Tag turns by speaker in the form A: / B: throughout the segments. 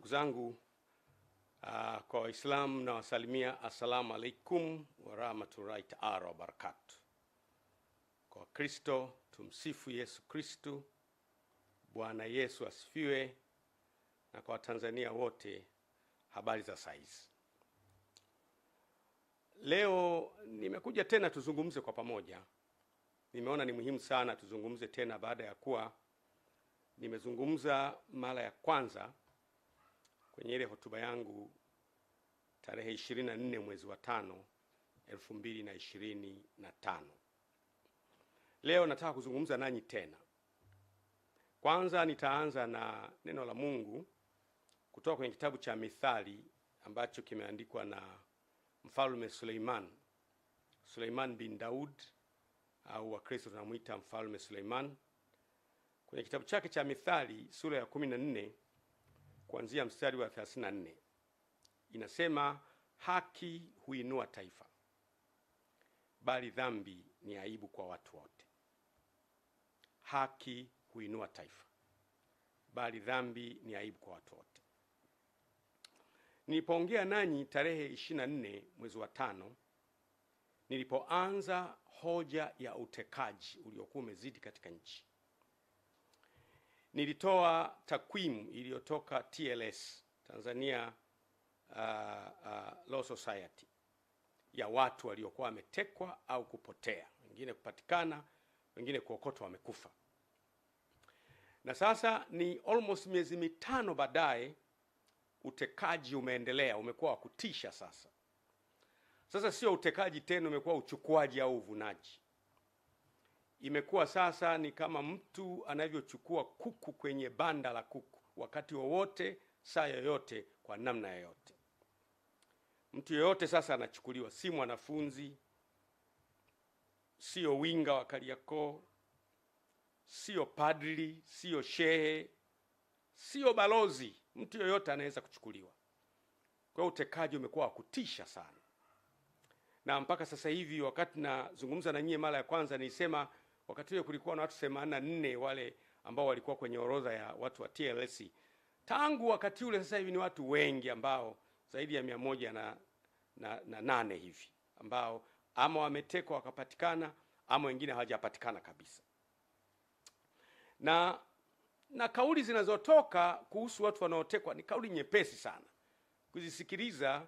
A: Ndugu zangu, kwa Waislamu na wasalimia assalamu alaikum wa rahmatullahi ta'ala wa barakatuh. Kwa Kristo tumsifu Yesu Kristo. Bwana Yesu asifiwe. Na kwa Tanzania wote, habari za saizi. Leo nimekuja tena tuzungumze kwa pamoja. Nimeona ni muhimu sana tuzungumze tena baada ya kuwa nimezungumza mara ya kwanza kwenye ile hotuba yangu tarehe 24 mwezi wa 5 2025. Leo nataka kuzungumza nanyi tena. Kwanza nitaanza na neno la Mungu kutoka kwenye kitabu cha Mithali ambacho kimeandikwa na Mfalme Suleiman bin Daud, au Wakristo tunamuita Mfalme Suleiman. Kwenye kitabu chake cha Mithali sura ya 14 kuanzia mstari wa 34 inasema, haki huinua taifa, bali dhambi ni aibu kwa watu wote. Haki huinua taifa, bali dhambi ni aibu kwa watu wote. Nilipoongea nanyi tarehe 24 mwezi wa 5, nilipoanza hoja ya utekaji uliokuwa umezidi katika nchi, nilitoa takwimu iliyotoka TLS, Tanzania Law Society, ya watu waliokuwa wametekwa au kupotea, wengine kupatikana, wengine kuokotwa wamekufa. Na sasa ni almost miezi 5 baadaye, utekaji umeendelea, umekuwa wa kutisha sasa. Sasa sio utekaji tena, umekuwa uchukuaji au uvunaji. Imekuwa sasa ni kama mtu anavyochukua kuku kwenye banda la kuku, wakati wowote, saa yoyote, kwa namna yoyote. Mtu yoyote sasa anachukuliwa, si mwanafunzi, sio winga wa Kariakoo, sio padri, sio shehe, sio balozi. Mtu yoyote anaweza kuchukuliwa. Kwa hiyo utekaji umekuwa wa kutisha sana. Na mpaka sasa hivi, wakati nazungumza na nyie mara ya kwanza, nilisema wakati ule kulikuwa na watu 84 wale ambao walikuwa kwenye orodha ya watu wa TLS. Tangu wakati ule sasa hivi ni watu wengi, ambao zaidi ya 108 hivi, ambao ama wametekwa wakapatikana, ama wengine hawajapatikana kabisa. Na kauli zinazotoka kuhusu watu wanaotekwa ni kauli nyepesi sana kuzisikiliza.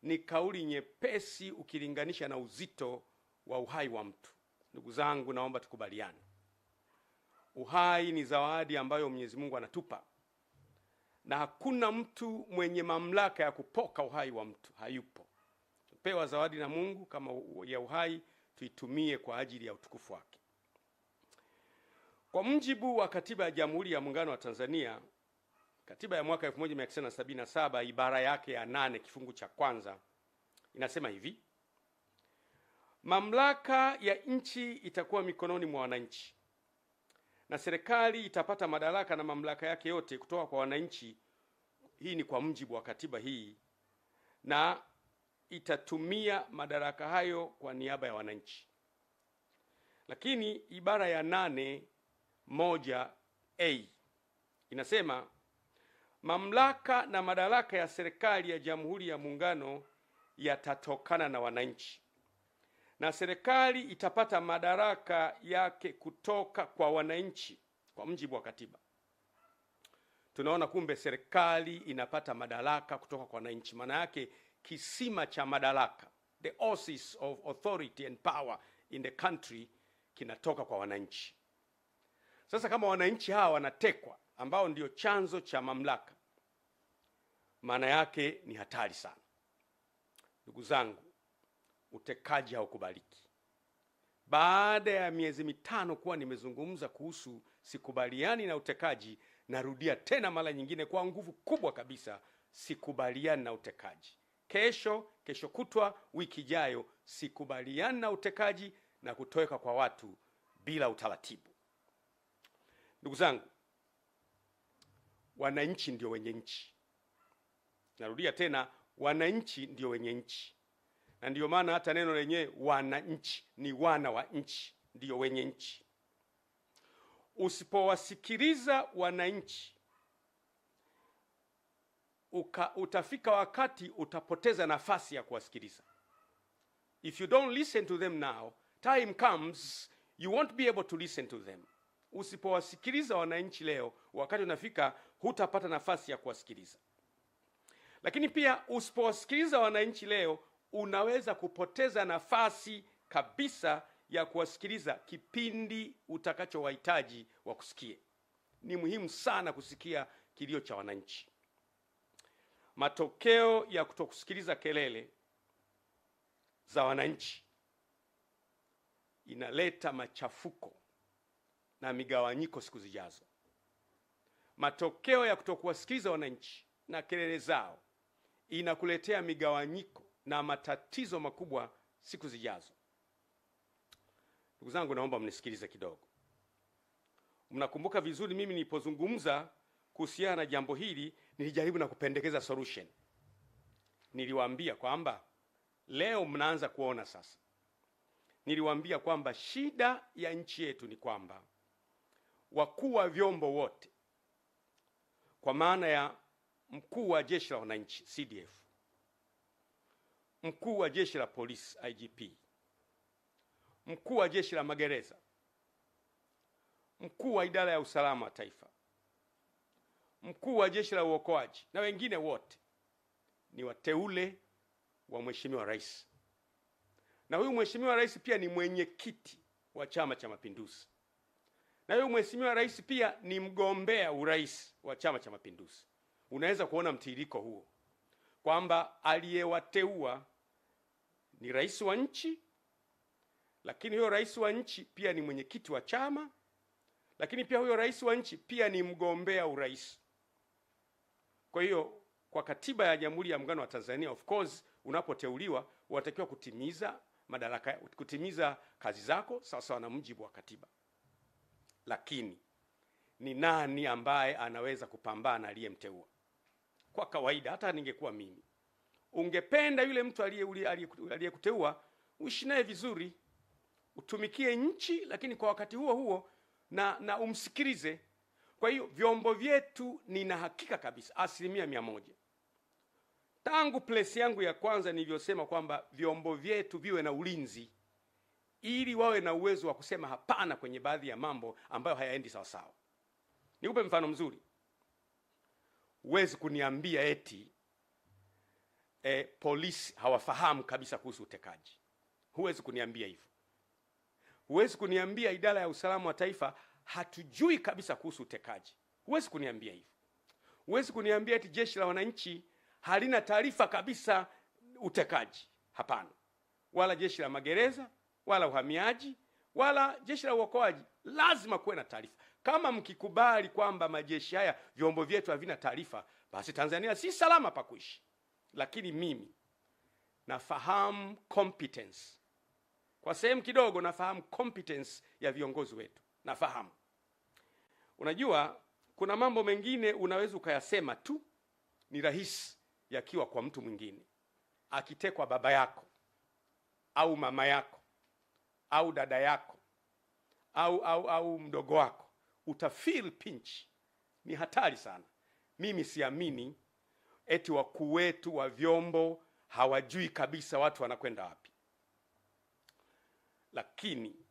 A: Ni kauli nyepesi ukilinganisha na uzito wa uhai wa mtu. Ndugu zangu, naomba tukubaliane, uhai ni zawadi ambayo Mwenyezi Mungu anatupa, na hakuna mtu mwenye mamlaka ya kupoka uhai wa mtu, hayupo. Tupewa zawadi na Mungu kama ya uhai, tuitumie kwa ajili ya utukufu wake. Kwa mujibu wa Katiba ya Jamhuri ya Muungano wa Tanzania, katiba ya mwaka 1977 ibara yake ya 8 kifungu cha kwanza inasema hivi: mamlaka ya nchi itakuwa mikononi mwa wananchi, na serikali itapata madaraka na mamlaka yake yote kutoka kwa wananchi. Hii ni kwa mujibu wa katiba hii, na itatumia madaraka hayo kwa niaba ya wananchi. Lakini ibara ya 8(1)(a) inasema, mamlaka na madaraka ya serikali ya Jamhuri ya Muungano yatatokana na wananchi, na serikali itapata madaraka yake kutoka kwa wananchi kwa mujibu wa katiba. Tunaona kumbe serikali inapata madaraka kutoka kwa wananchi. Maana yake kisima cha madaraka, the oasis of authority and power in the country, kinatoka kwa wananchi. Sasa kama wananchi hawa wanatekwa, ambao ndio chanzo cha mamlaka, maana yake ni hatari sana. Ndugu zangu, utekaji haukubaliki. Baada ya miezi 5 kuwa nimezungumza kuhusu sikubaliani na utekaji, narudia tena mara nyingine kwa nguvu kubwa kabisa, sikubaliani na utekaji. Kesho kutwa, wiki ijayo, sikubaliani na utekaji na kutoweka kwa watu bila utaratibu. Ndugu zangu, wananchi ndio wenye nchi. Narudia tena, wananchi ndio wenye nchi. Na ndio maana hata neno lenyewe wananchi ni wana wa nchi, ndio wenye nchi. Usipowasikiliza wananchi, utafika wakati utapoteza nafasi ya kuwasikiliza. If you don't listen to them now, time comes you won't be able to listen to them. Usipowasikiliza wananchi leo, wakati unafika hutapata nafasi ya kuwasikiliza. Lakini pia usipowasikiliza wananchi leo, unaweza kupoteza nafasi kabisa ya kuwasikiliza kipindi utakachowahitaji wakusikie. Ni muhimu sana kusikia kilio cha wananchi. Matokeo ya kutokusikiliza kelele za wananchi inaleta machafuko na migawanyiko siku zijazo. Matokeo ya kutokuwasikiliza wananchi na kelele zao inakuletea migawanyiko na matatizo makubwa siku zijazo. Ndugu zangu, naomba mnisikilize kidogo. Mnakumbuka vizuri mimi nilipozungumza kuhusiana na jambo hili, nilijaribu na kupendekeza solution. Niliwaambia kwamba leo mnaanza kuona sasa. Niliwaambia kwamba shida ya nchi yetu ni kwamba wakuu wa vyombo wote, kwa maana ya mkuu wa jeshi la wananchi CDF, mkuu wa jeshi la polisi IGP, mkuu wa jeshi la magereza, mkuu wa idara ya usalama wa taifa, mkuu wa jeshi la uokoaji na wengine wote ni wateule wa Mheshimiwa Rais. Na huyu Mheshimiwa Rais pia ni mwenyekiti wa Chama cha Mapinduzi. Na huyu Mheshimiwa Rais pia ni mgombea urais wa Chama cha Mapinduzi. Unaweza kuona mtiririko huo kwamba aliyewateua ni rais wa nchi, lakini huyo rais wa nchi pia ni mwenyekiti wa chama, lakini pia huyo rais wa nchi pia ni mgombea urais. Kwa hiyo kwa katiba ya Jamhuri ya Muungano wa Tanzania, of course, unapoteuliwa unatakiwa kutimiza kazi zako sawa na mujibu wa katiba. Lakini ni nani ambaye anaweza kupambana aliyemteua? Kwa kawaida, hata ningekuwa mimi, ungependa yule mtu aliyekuteua uishi naye vizuri, utumikie nchi, lakini kwa wakati huo huo na umsikilize. Kwa hiyo vyombo vyetu, nina hakika kabisa 100%, tangu place yangu ya kwanza nilivyosema kwamba vyombo vyetu viwe na ulinzi ili wawe na uwezo wa kusema hapana kwenye baadhi ya mambo ambayo hayaendi sawa sawa. Nikupe mfano mzuri. Huwezi kuniambia eti polisi hawafahamu kabisa kuhusu utekaji. Huwezi kuniambia hivyo. Huwezi kuniambia idara ya usalama wa taifa hatujui kabisa kuhusu utekaji. Huwezi kuniambia hivyo. Huwezi kuniambia eti jeshi la wananchi halina taarifa kabisa utekaji. Hapana. Wala jeshi la magereza, wala uhamiaji, wala jeshi la uokoaji. Lazima kuwe na taarifa. Kama mkikubali kwamba majeshi haya, vyombo vyetu havina taarifa, basi Tanzania si salama pa kuishi. Lakini mimi nafahamu competence. Kwa sehemu kidogo nafahamu competence ya viongozi wetu. Nafahamu. Unajua, kuna mambo mengine unaweza ukayasema tu, ni rahisi yakiwa kwa mtu mwingine. Akitekwa baba yako, au mama yako, au dada yako, au mdogo wako, utafeel pinch. Ni hatari sana. Mimi siamini eti wakuu wetu wa vyombo hawajui kabisa watu wanakwenda wapi. Lakini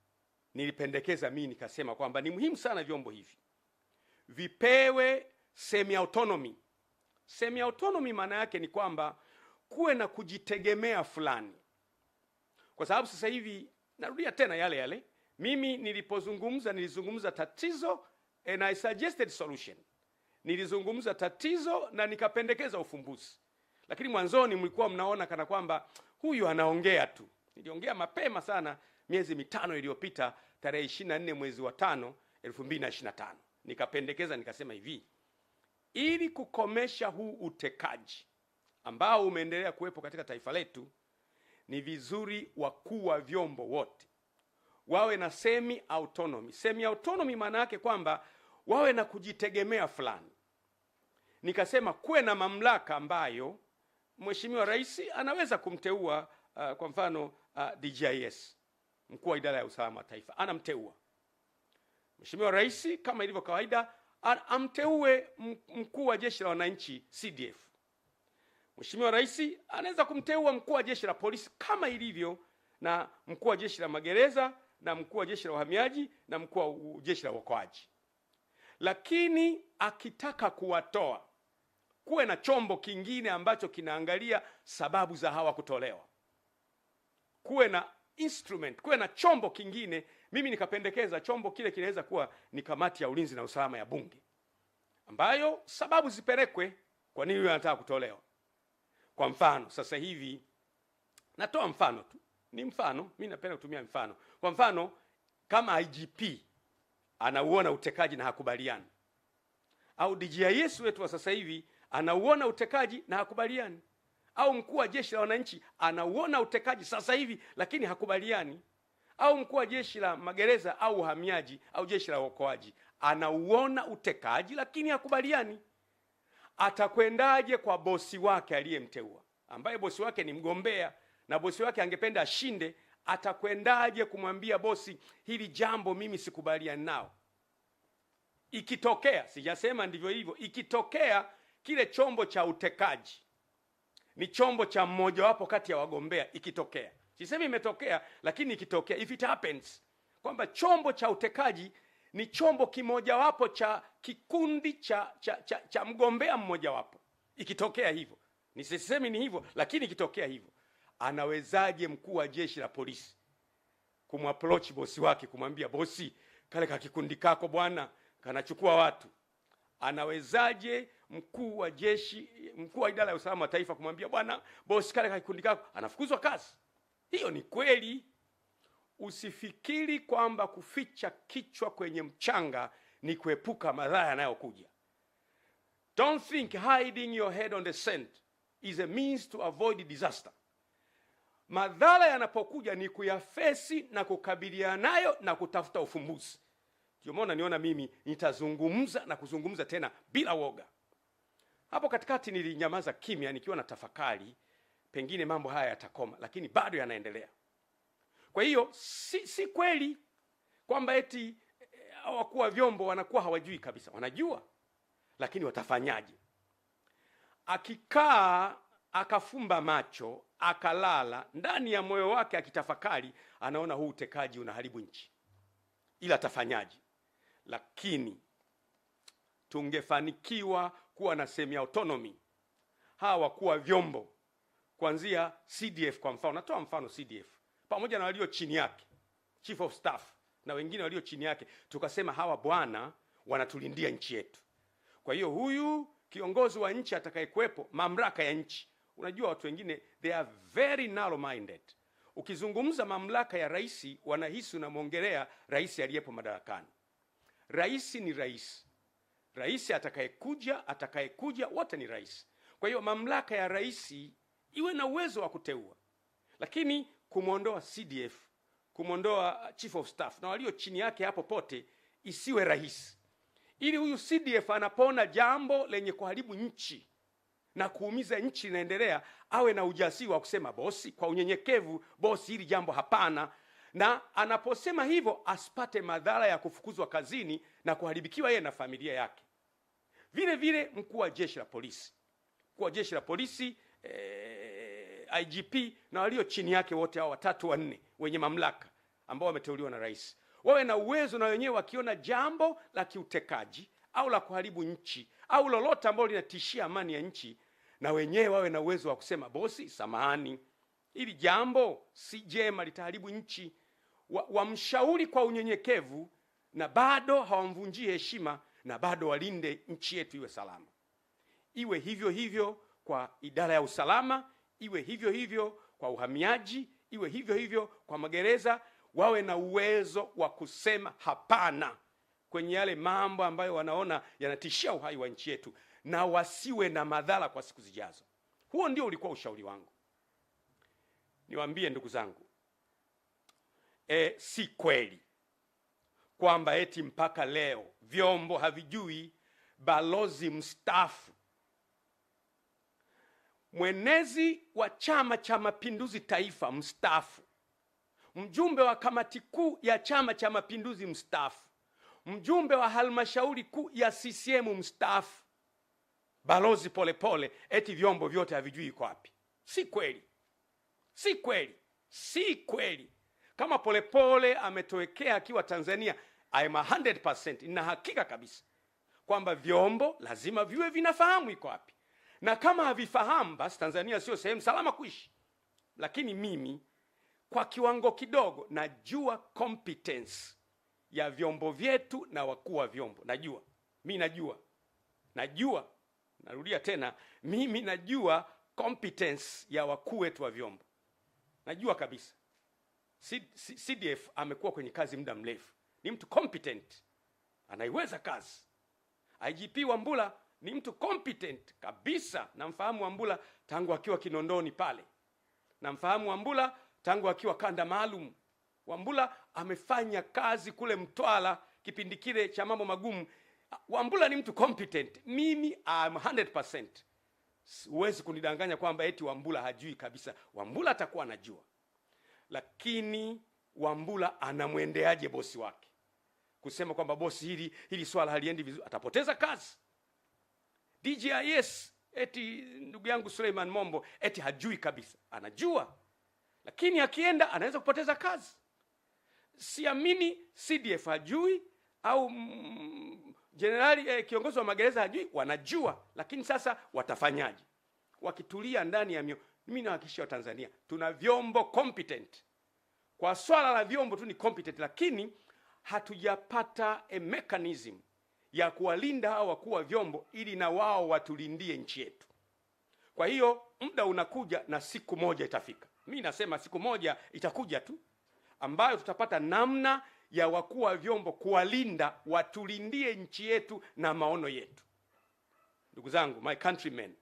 A: nilipendekeza mimi nikasema kwamba ni muhimu sana vyombo hivi vipewe semi autonomy. Semi autonomy maana yake ni kwamba kuwe na kujitegemea fulani. Kwa sababu sasa hivi narudia tena yale. Mimi nilizungumza tatizo and I suggested solution. Nilizungumza tatizo na nikapendekeza ufumbuzi. Lakini mwanzoni mlikuwa mnaona kana kwamba huyu anaongea tu. Niliongea mapema sana miezi 5 iliyopita, tarehe 24 mwezi wa 5 2025. Nikapendekeza nikasema hivi: ili kukomesha huu utekaji ambao umeendelea kuwepo katika taifa letu, ni vizuri wakuu wa vyombo wote wawe na semi autonomy. Semi autonomy maana yake kwamba wawe na kujitegemea fulani. Nikasema kuwe na mamlaka ambayo Mheshimiwa Rais anaweza kumteua, kwa mfano DJIS, mkuu wa idara ya usalama wa taifa, anamteua. Mheshimiwa Rais kama ilivyo kawaida amteue mkuu wa jeshi la wananchi CDF, Mheshimiwa Rais anaweza kumteua mkuu wa jeshi la polisi kama ilivyo na mkuu wa jeshi la magereza na mkuu wa jeshi la uhamiaji na mkuu wa jeshi la uokoaji. Lakini akitaka kuwatoa, kuwe na chombo kingine ambacho kinaangalia sababu za hawa kutolewa. Kuwe na instrument, kuwe na chombo kingine. Mimi nikapendekeza chombo kile kinaweza kuwa ni kamati ya ulinzi na usalama ya Bunge, ambayo sababu zipelekwe kwa nini yeye anataka kutolewa. Kwa mfano, sasa hivi natoa mfano tu, ni mfano, mimi napenda kutumia mfano. Kwa mfano, kama IGP anauona utekaji na hakubaliani, au DGIS wetu wa sasa hivi anauona utekaji na hakubaliani, au mkuu wa jeshi la wananchi anauona utekaji sasa hivi lakini hakubaliani, au mkuu wa jeshi la magereza au uhamiaji au jeshi la uokoaji anauona utekaji lakini hakubaliani, atakwendaje kwa bosi wake aliyemteua, ambaye bosi wake ni mgombea na bosi wake angependa ashinde? Atakwendaje kumwambia bosi, hili jambo mimi sikubaliani nao? Ikitokea, sijasema ndivyo hivyo, ikitokea kile chombo cha utekaji ni chombo cha mmoja wapo kati ya wagombea, ikitokea, sisemi imetokea, lakini ikitokea, if it happens, kwamba chombo cha utekaji ni chombo kimoja wapo cha kikundi cha mgombea mmoja wapo, ikitokea hivyo, nisisemi ni hivyo, lakini ikitokea hivyo, anawezaje mkuu wa jeshi la polisi kumapproach bosi wake kumwambia, bosi, kale ka kikundi kako bwana kanachukua watu? Anawezaje mkuu wa jeshi, mkuu wa idara ya usalama wa taifa kumwambia, bwana bosi, kale ka kikundi kako? Anafukuzwa kazi. Hiyo ni kweli. Usifikiri kwamba kuficha kichwa kwenye mchanga ni kuepuka madhara yanayokuja. Don't think hiding your head on the sand is a means to avoid disaster. Madhara yanapokuja ni kuyafesi na kukabiliana nayo na kutafuta ufumbuzi. Ndio maana niona mimi nitazungumza na kuzungumza tena bila woga. Hapo katikati nilinyamaza kimya nikiwa na tafakari, pengine mambo haya yatakoma, lakini bado yanaendelea. Kwa hiyo si kweli kwamba eti wakuu wa vyombo wanakuwa hawajui kabisa. Wanajua, lakini watafanyaje? Akikaa akafumba macho akalala, ndani ya moyo wake akitafakari, anaona huu utekaji unaharibu nchi, ila atafanyaje? Lakini tungefanikiwa kuwa na semi autonomy, hawa wakuu wa vyombo kuanzia CDF kwa mfano, natoa mfano CDF pamoja na walio chini yake, Chief of Staff na wengine walio chini yake, tukasema hawa bwana wanatulindia nchi yetu. Kwa hiyo huyu kiongozi wa nchi atakayekuepo, mamlaka ya nchi, unajua watu wengine they are very narrow minded. Ukizungumza mamlaka ya rais, wanahisi unamwongelea rais aliyepo madarakani. Rais ni rais. Rais atakayekuja wote ni rais. Kwa hiyo mamlaka ya rais iwe na uwezo wa kuteua. Lakini kumwondoa CDF, kumwondoa Chief of Staff na walio chini yake hapo pote isiwe rahisi. Ili huyu CDF anapoona jambo lenye kuharibu nchi na kuumiza nchi inaendelea, awe na ujasiri wa kusema bosi, kwa unyenyekevu, bosi, hili jambo hapana. Na anaposema hivyo asipate madhara ya kufukuzwa kazini na kuharibikiwa yeye na familia yake. Vile vile mkuu wa jeshi la polisi. Mkuu wa jeshi la polisi, IGP na walio chini yake wote hao watatu wanne wenye mamlaka ambao wameteuliwa na rais, wawe na uwezo na wenyewe wakiona jambo la kiutekaji au la kuharibu nchi au lolote ambalo linatishia amani ya nchi, na wenyewe wawe na uwezo wa kusema bosi, samahani, hili jambo si jema, litaharibu nchi. Wamshauri kwa unyenyekevu na bado hawamvunjii heshima, na bado walinde nchi yetu iwe salama. Iwe hivyo hivyo kwa idara ya usalama, iwe hivyo hivyo kwa uhamiaji, iwe hivyo hivyo kwa magereza. Wawe na uwezo wa kusema hapana kwenye yale mambo ambayo wanaona yanatishia uhai wa nchi yetu, na wasiwe na madhara kwa siku zijazo. Huo ndio ulikuwa ushauri wangu. Niwaambie ndugu zangu, si kweli kwamba eti mpaka leo vyombo havijui balozi mstaafu, mwenezi wa Chama cha Mapinduzi Taifa mstaafu, mjumbe wa kamati kuu ya Chama cha Mapinduzi mstaafu, mjumbe wa halmashauri kuu ya CCM mstaafu, Balozi Polepole eti vyombo vyote havijui iko wapi. Si kweli, si kweli, si kweli. Kama Polepole ametowekea akiwa Tanzania, I am 100%, nina hakika kabisa kwamba vyombo lazima viwe vinafahamu iko wapi, na kama havifahamu basi Tanzania sio sehemu salama kuishi. Lakini mimi kwa kiwango kidogo najua competence ya vyombo vyetu na wakuu wa vyombo. Najua, narudia tena, mimi najua competence ya wakuu wetu wa vyombo. Najua kabisa. CDF amekuwa kwenye kazi muda mrefu, ni mtu competent, anaiweza kazi. IGP Wambura ni mtu competent kabisa, namfahamu Wambura tangu akiwa Kinondoni pale, namfahamu Wambura tangu akiwa kanda maalum. Wambura amefanya kazi kule Mtwara kipindi kile cha mambo magumu. Wambura ni mtu competent. Mimi am 100%. Huwezi kunidanganya kwamba eti Wambura hajui kabisa. Wambura atakuwa anajua. Lakini Wambura anamwendeaje bosi wake? Kusema kwamba bosi, hili swala haliendi vizuri, atapoteza kazi. DGIS eti ndugu yangu Suleiman Mombo eti hajui kabisa. Anajua. Lakini akienda anaweza kupoteza kazi. Siamini CDF hajui au generali kiongozi wa magereza hajui. Wanajua, lakini sasa watafanyaje? Wakitulia ndani ya mimi nahakikishia Tanzania tuna vyombo competent. Kwa swala la vyombo tu ni competent, lakini hatujapata a mechanism ya kuwalinda hao wakuu wa vyombo ili na wao watulindie nchi yetu. Kwa hiyo muda unakuja na siku moja itafika. Mimi nasema siku moja itakuja tu ambayo tutapata namna ya wakuu wa vyombo kuwalinda, watulindie nchi yetu na maono yetu. Ndugu zangu, my countrymen,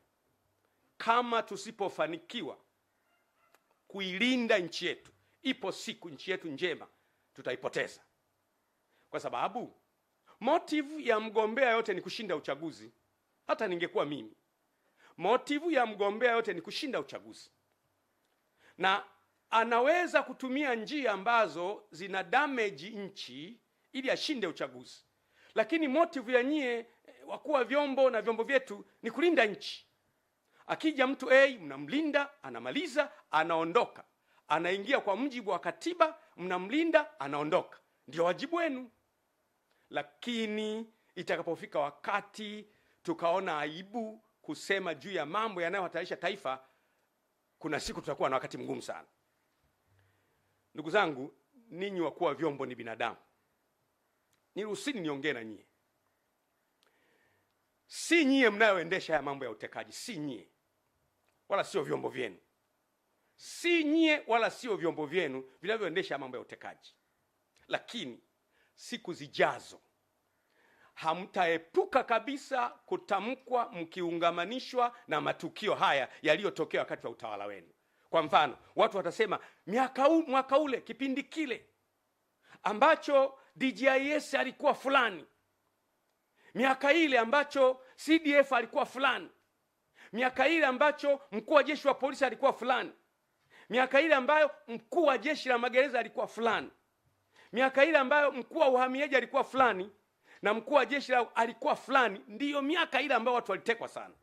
A: kama tusipofanikiwa kuilinda nchi yetu, ipo siku nchi yetu njema tutaipoteza. Kwa sababu motive ya mgombea yote ni kushinda uchaguzi. Hata ningekuwa mimi, motive ya mgombea yote ni kushinda uchaguzi, na anaweza kutumia njia ambazo zina damage nchi ili ashinde uchaguzi. Lakini motive ya nyie wakuu wa vyombo na vyombo vyetu ni kulinda nchi. Akija mtu mnamlinda, anamaliza, anaondoka, anaingia kwa mujibu wa katiba, mnamlinda, anaondoka. Ndio wajibu wenu. Lakini itakapofika wakati tukaona aibu kusema juu ya mambo yanayohatarisha taifa, kuna siku tutakuwa na wakati mgumu sana. Ndugu zangu, ninyi wakuu wa vyombo ni binadamu. Niruhusini niongee na nyie. Si nyie mnayoendesha haya mambo ya utekaji, si nyie. Wala sio vyombo vyenu. Si nyie wala sio vyombo vyenu vinavyoendesha mambo ya utekaji. Lakini siku zijazo hamtaepuka kabisa kutamkwa mkiungamanishwa na matukio haya yaliyotokea wakati wa utawala wenu. Kwa mfano, watu watasema mwaka ule kipindi kile ambacho DGIS alikuwa fulani, miaka ile ambacho CDF alikuwa fulani, miaka ile ambacho mkuu wa jeshi wa polisi alikuwa fulani, miaka ile ambayo mkuu wa jeshi la magereza alikuwa fulani, miaka ile ambayo mkuu wa uhamiaji alikuwa fulani na mkuu wa jeshi alikuwa fulani, ndiyo miaka ile ambayo watu walitekwa sana.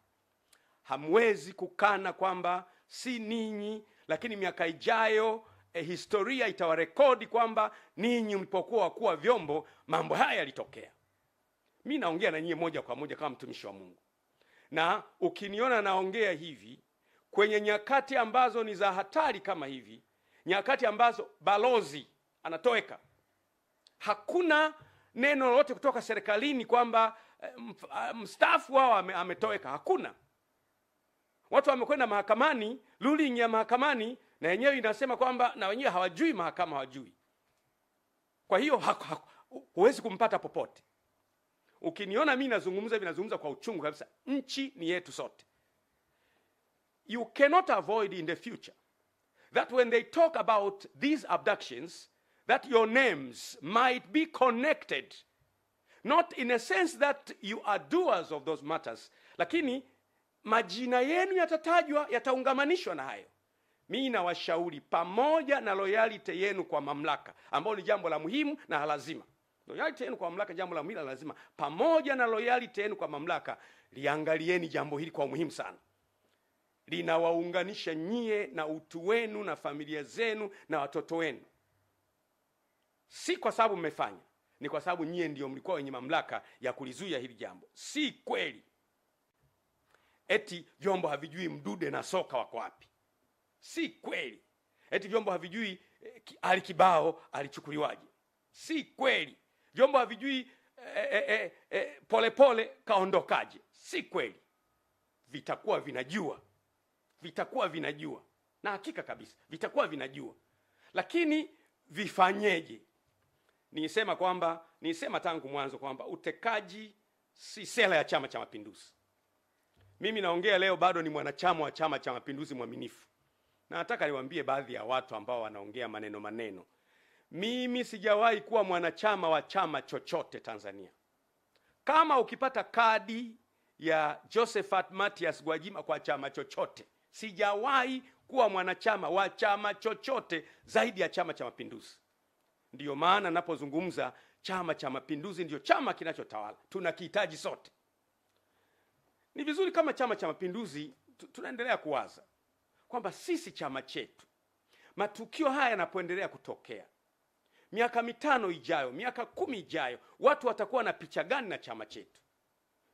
A: Hamwezi kukana kwamba si ninyi, lakini miaka ijayo historia itawarekodi kwamba ninyi mlipokuwa wakuu wa vyombo mambo haya yalitokea. Mimi naongea na nyinyi moja kwa moja kama mtumishi wa Mungu. Na ukiniona naongea hivi kwenye nyakati ambazo ni za hatari kama hivi, nyakati ambazo balozi anatoweka, hakuna neno lolote kutoka serikalini kwamba mstaafu wao ametoweka. Hakuna. Watu wamekwenda mahakamani, ruling ya mahakamani na yenyewe inasema kwamba na wenyewe hawajui, mahakama hawajui. Kwa hiyo huwezi kumpata popote. Ukiniona mimi nazungumza kwa uchungu kabisa. Nchi ni yetu sote. You cannot avoid in the future that when they talk about these abductions, that your names might be connected, not in a sense that you are doers of those matters, lakini majina yenu yatatajwa, yataungamanishwa na hayo. Mimi nawashauri, pamoja na loyalty yenu kwa mamlaka, ambao ni jambo la muhimu na lazima, Loyalty yenu kwa mamlaka, jambo la mila lazima. Pamoja na loyalty yenu kwa mamlaka, liangalieni jambo hili kwa muhimu sana. Linawaunganisha nyie na utu wenu na familia zenu na watoto wenu. Si kwa sababu mmefanya, ni kwa sababu nyie ndio mlikuwa wenye mamlaka ya kulizuia hili jambo. Si kweli eti vyombo havijui Mdude na Soka wako wapi. Si kweli eti vyombo havijui Ali Kibao alichukuliwaje. Si kweli vyombo havijui Polepole kaondokaje. Si kweli. Vitakuwa vinajua, na hakika kabisa vitakuwa vinajua. Lakini vifanyeje? Nisema tangu mwanzo kwamba utekaji si sera ya Chama cha Mapinduzi. Mimi naongea leo bado ni mwanachama wa Chama cha Mapinduzi mwaminifu. Na nataka niwaambie baadhi ya watu ambao wanaongea maneno. Mimi sijawahi kuwa mwanachama wa chama chochote Tanzania. Kama ukipata kadi ya Josephat Mathias Gwajima kwa chama chochote, sijawahi kuwa mwanachama wa chama chochote zaidi ya Chama cha Mapinduzi. Ndiyo maana napozungumza Chama cha Mapinduzi ndio chama kinachotawala. Tunakihitaji sote. Ni vizuri kama Chama cha Mapinduzi tunaendelea kuwaza kwamba sisi chama chetu, matukio haya yanapoendelea kutokea, miaka 5 ijayo, miaka 10 ijayo, watu watakuwa na picha gani na chama chetu?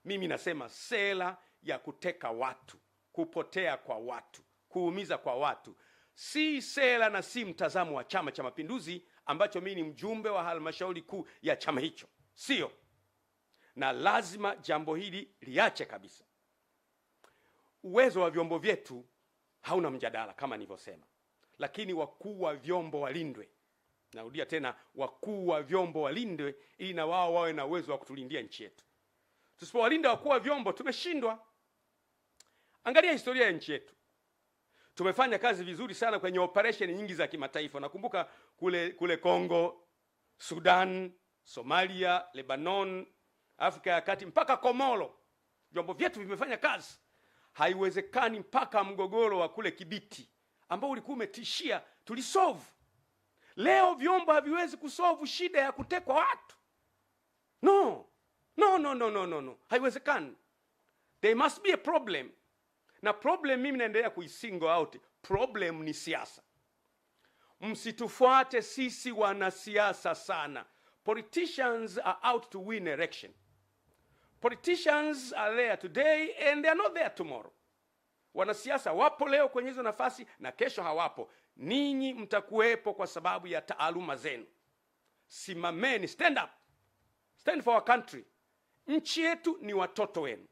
A: Mimi nasema sera ya kuteka watu, kupotea kwa watu, kuumiza kwa watu, si sera na si mtazamo wa Chama cha Mapinduzi ambacho mimi ni mjumbe wa halmashauri kuu ya chama hicho. Sio. Na lazima jambo hili liache kabisa. Uwezo wa vyombo vyetu hauna mjadala kama nilivyosema. Lakini wakuu wa vyombo walindwe. Narudia tena, wakuu wa vyombo walindwe ili na wao wawe na uwezo wa kutulindia nchi yetu. Tusipowalinda wakuu wa vyombo tumeshindwa. Angalia historia ya nchi yetu. Tumefanya kazi vizuri sana kwenye operation nyingi za kimataifa. Nakumbuka kule Kongo, Sudan, Somalia, Lebanon, Afrika ya Kati mpaka Komoro. Vyombo vyetu vimefanya kazi. Haiwezekani mpaka mgogoro wa kule Kibiti ambao ulikuwa umetishia tulisolve. Leo vyombo haviwezi kusolve shida ya kutekwa watu. No. Haiwezekani. There must be a problem. Na problem mimi naendelea kuisingle out. Problem ni siasa. Msitufuate sisi wanasiasa sana. Politicians are out to win election. Politicians are there today and they are not there tomorrow. Wanasiasa wapo leo kwenye hizo nafasi na kesho hawapo. Ninyi mtakuwepo kwa sababu ya taaluma zenu. Simameni, stand up. Stand for our country. Nchi yetu ni watoto wenu.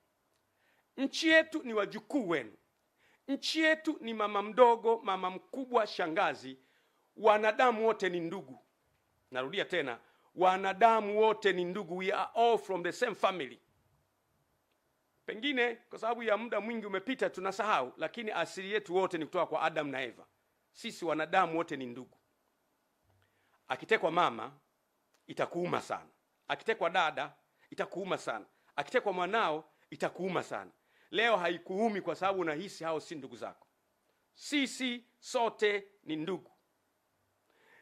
A: Nchi yetu ni wajukuu wenu. Nchi yetu ni mama mdogo, mama mkubwa, shangazi. Wanadamu wote ni ndugu. Narudia tena, wanadamu wote ni ndugu. We are all from the same family. Pengine kwa sababu ya muda mwingi umepita tunasahau, lakini asili yetu wote ni kutoka kwa Adam na Eva. Sisi wanadamu wote ni ndugu. Akitekwa mama itakuuma sana. Akitekwa dada itakuuma sana. Akitekwa mwanao itakuuma sana. Leo haikuumi kwa sababu unahisi hao si ndugu zako. Sisi sote ni ndugu.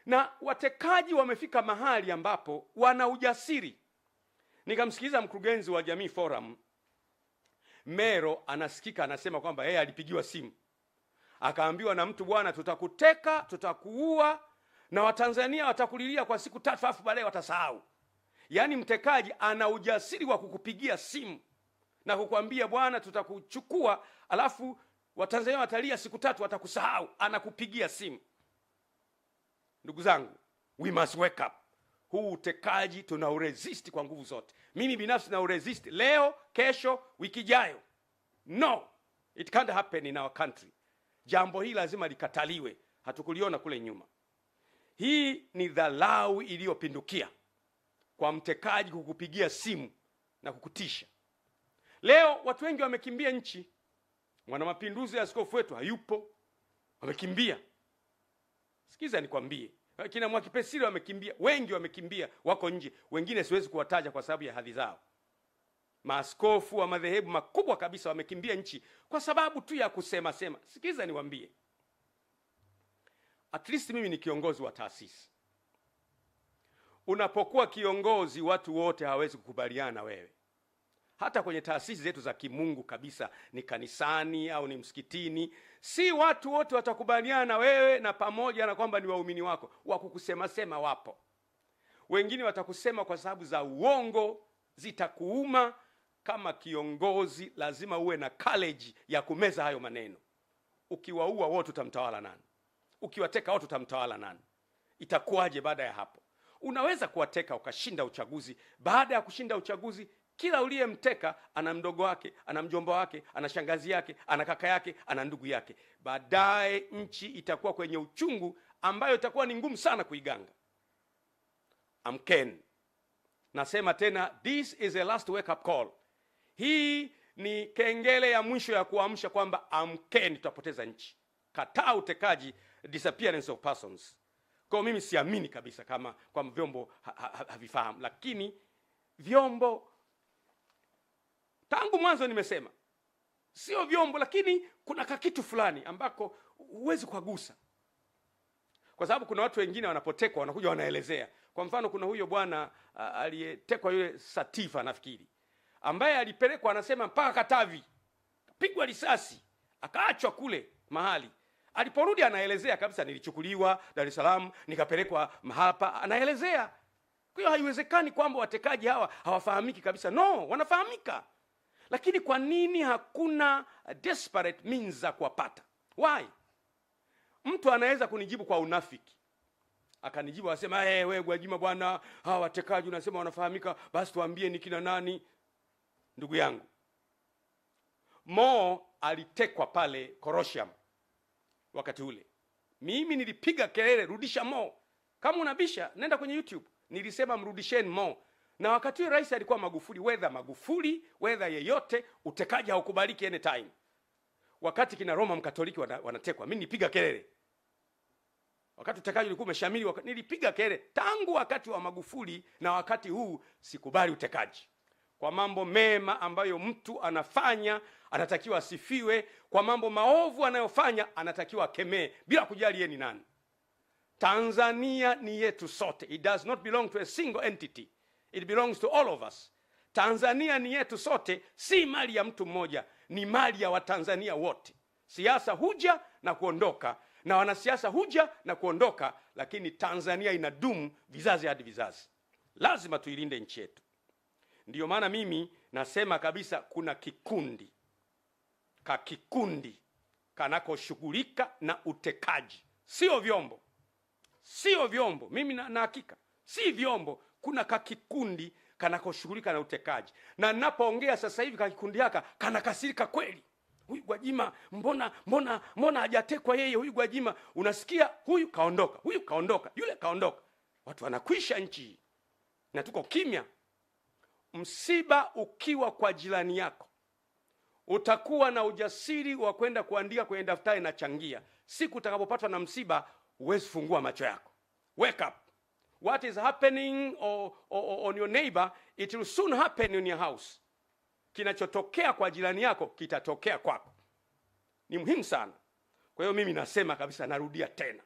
A: Na watekaji wamefika mahali ambapo wana ujasiri. Nikamsikiliza mkurugenzi wa Jamii Forum Mero anasikika anasema kwamba yeye alipigiwa simu. Akaambiwa na mtu, bwana, tutakuteka, tutakuua na Watanzania watakulilia kwa siku 3 afu baadaye watasahau. Yaani mtekaji ana ujasiri wa kukupigia simu na kukwambia, bwana, tutakuchukua, alafu Watanzania watalia siku 3 watakusahau. Anakupigia simu. Ndugu zangu, we must wake up. Huu utekaji tunauresist kwa nguvu zote. Mimi binafsi nauresist leo, kesho, wiki ijayo. No, it can't happen in our country. Jambo hili lazima likataliwe. Hatukuliona kule nyuma. Hii ni dharau iliyopindukia kwa mtekaji kukupigia simu na kukutisha. Leo watu wengi wamekimbia nchi. Mwana mapinduzi ya askofu wetu hayupo. Wamekimbia. Sikiza nikwambie. Kina Mwakipesile wamekimbia, wengi wamekimbia, wako nje. Wengine siwezi kuwataja kwa sababu ya hadhi zao. Maaskofu wa madhehebu makubwa kabisa wamekimbia nchi kwa sababu tu ya kusema sema. Sikiza niwaambie. At least mimi ni kiongozi wa taasisi. unapokuwa kiongozi, watu wote hawawezi kukubaliana na wewe. Hata kwenye taasisi zetu za kimungu kabisa, ni kanisani au ni msikitini, si watu wote watakubaliana na wewe, na pamoja na kwamba ni waumini wako, wakukusema sema wapo. Wengine watakusema kwa sababu za uongo, zitakuuma. Kama kiongozi lazima uwe na courage ya kumeza hayo maneno. Ukiwaua wote utamtawala nani? Ukiwateka wote utamtawala nani? Itakuwaje baada ya hapo? Unaweza kuwateka ukashinda uchaguzi. Baada ya kushinda uchaguzi, kila uliyemteka ana mdogo wake, ana mjomba wake, ana shangazi yake, ana kaka yake, ana ndugu yake. Baadaye nchi itakuwa kwenye uchungu ambayo itakuwa ni ngumu sana kuiganga. Amkeni. Nasema tena, this is a last wake up call. Hii ni kengele ya mwisho ya kuamsha kwamba amkeni, tutapoteza nchi. Kataa utekaji, disappearance of persons. Kwa mimi siamini kabisa kama kwa vyombo havifahamu, lakini vyombo tangu mwanzo nimesema sio vyombo, lakini kuna kakitu fulani ambako huwezi kugusa. Kwa sababu kuna watu wengine wanapotekwa wanakuja wanaelezea. Kwa mfano, kuna huyo bwana aliyetekwa, yule Satifa nafikiri, ambaye alipelekwa anasema mpaka Katavi, kapigwa risasi, akaachwa kule mahali. Aliporudi anaelezea kabisa, nilichukuliwa Dar es Salaam nikapelekwa hapa, anaelezea. Kwa hiyo haiwezekani kwamba watekaji hawa hawafahamiki kabisa. No, wanafahamika. Lakini kwa nini hakuna desperate means za kuwapata? Why? Mtu anaweza kunijibu kwa unafiki. Akanijibu asema, wewe Gwajima bwana, hawa watekaji unasema wanafahamika, basi tuambie ni kina nani. Ndugu yangu, Mo alitekwa pale Korosham wakati ule. Mimi nilipiga kelele, rudisha Mo. Kama unabisha, nenda kwenye YouTube. Nilisema mrudisheni Mo. Na wakati ule rais alikuwa Magufuli, whether yeyote, utekaji haukubaliki anytime. Wakati kina Roma Mkatoliki wanatekwa, mimi nilipiga kelele. Wakati utekaji ulikuwa umeshamili, nilipiga kelele. Tangu wakati wa Magufuli na wakati huu sikubali utekaji. Kwa mambo mema ambayo mtu anafanya anatakiwa asifiwe, kwa mambo maovu anayofanya anatakiwa akemee bila kujali yeye ni nani. Tanzania ni yetu sote. It does not belong to a single entity. It belongs to all of us. Tanzania ni yetu sote, si mali ya mtu mmoja, ni mali ya Watanzania wote. Siasa huja na kuondoka, na wanasiasa huja na kuondoka, lakini Tanzania inadumu vizazi hadi vizazi. Lazima tuilinde nchi yetu. Ndiyo maana mimi nasema kabisa, kuna kikundi kanakoshughulika na utekaji. Sio vyombo. Mimi na hakika si vyombo. Kuna kikundi kanakoshughulika na utekaji. Na ninapoongea sasa hivi kikundi haka kanakasirika kweli. Huyu Gwajima mbona hajatekwa yeye? Huyu Gwajima, unasikia huyu kaondoka, yule kaondoka. Watu wanakwisha nchi na tuko kimya. Msiba ukiwa kwa jirani yako, utakuwa na ujasiri wa kwenda kuandika kwenye daftari na changia. Siku utakapopatwa na msiba, huwezi fungua macho yako. Wake up. What is happening on your neighbor, it will soon happen in your house. Kinachotokea kwa jirani yako kitatokea kwako. Ni muhimu sana. Kwa hiyo mimi nasema kabisa, narudia tena,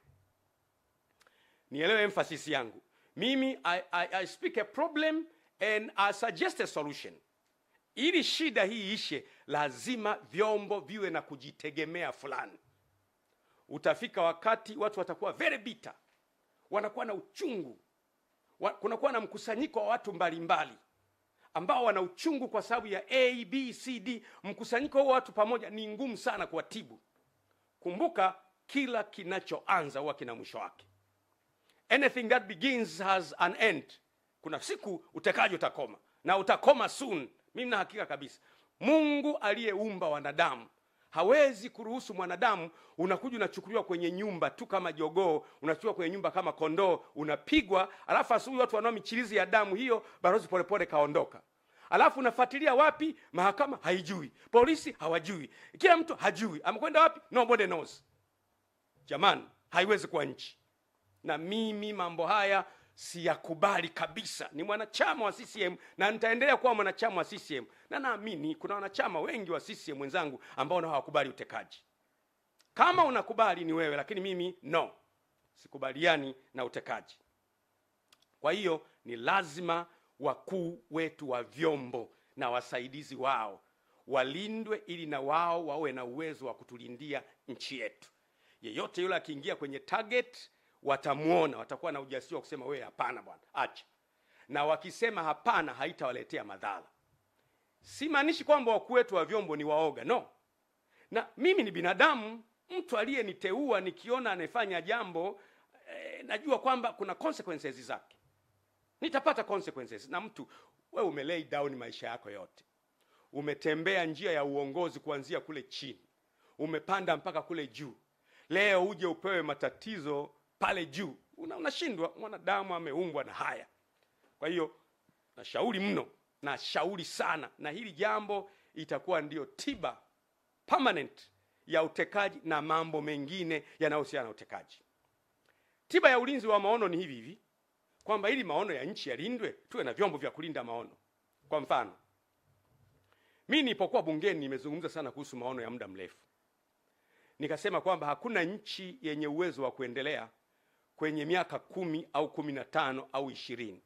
A: nielewe emphasis yangu. Mimi I speak a problem and I suggest a solution. Ili shida hii ishe, lazima vyombo viwe na kujitegemea fulani. Utafika wakati watu watakuwa very bitter, wanakuwa na uchungu. Kunakuwa na mkusanyiko wa watu mbalimbali ambao wana uchungu kwa sababu ya A, B, C, D. Mkusanyiko wa watu pamoja ni ngumu sana kuwatibu. Kumbuka, kila kinachoanza huwa kina mwisho wake. Anything that begins has an end. Kuna siku utekaji utakoma, na utakoma soon. Mimi na hakika kabisa. Mungu aliyeumba wanadamu hawezi kuruhusu mwanadamu unakuja unachukuliwa kwenye nyumba tu kama jogoo, unachukuliwa kwenye nyumba kama kondoo, unapigwa, alafu asubuhi watu wanao michirizi ya damu hiyo, Balozi Polepole kaondoka. Alafu unafuatilia wapi? Mahakama haijui, polisi hawajui, kila mtu hajui amekwenda wapi, nobody knows. Jamani, haiwezi kuwa nchi. Na mimi mambo haya siyakubali kabisa. Ni mwanachama wa CCM na nitaendelea kuwa mwanachama wa CCM, na naamini kuna wanachama wengi wa CCM wenzangu ambao hawakubali utekaji. Kama unakubali ni wewe, lakini mimi no, sikubaliani na utekaji. Kwa hiyo ni lazima wakuu wetu wa vyombo na wasaidizi wao walindwe, ili na wao wawe na uwezo wa kutulindia nchi yetu. Yeyote yule akiingia kwenye target, watamuona, watakuwa na ujasiri wa kusema wewe hapana bwana, acha. Na wakisema hapana, haitawaletea madhara. Simaanishi kwamba wakuu wetu wa vyombo ni waoga, no. Na mimi ni binadamu, mtu aliyeniteua nikiona anafanya jambo najua kwamba kuna consequences zake. Nitapata consequences. Na mtu, wewe umelay down maisha yako yote. Umetembea njia ya uongozi kuanzia kule chini. Umepanda mpaka kule juu. Leo uje upewe matatizo pale juu. Unashindwa. Mwanadamu ameumbwa na haya. Kwa hiyo nashauri mno, nashauri sana, na hili jambo itakuwa ndio tiba permanent ya utekaji na mambo mengine yanayohusiana na utekaji. Tiba ya ulinzi wa maono ni hivi kwamba ili maono ya nchi yalindwe, tuwe na vyombo vya kulinda maono. Kwa mfano, mimi nilipokuwa bungeni nimezungumza sana kuhusu maono ya muda mrefu. Nikasema kwamba hakuna nchi yenye uwezo wa kuendelea kwenye miaka 10 au 15 au 20.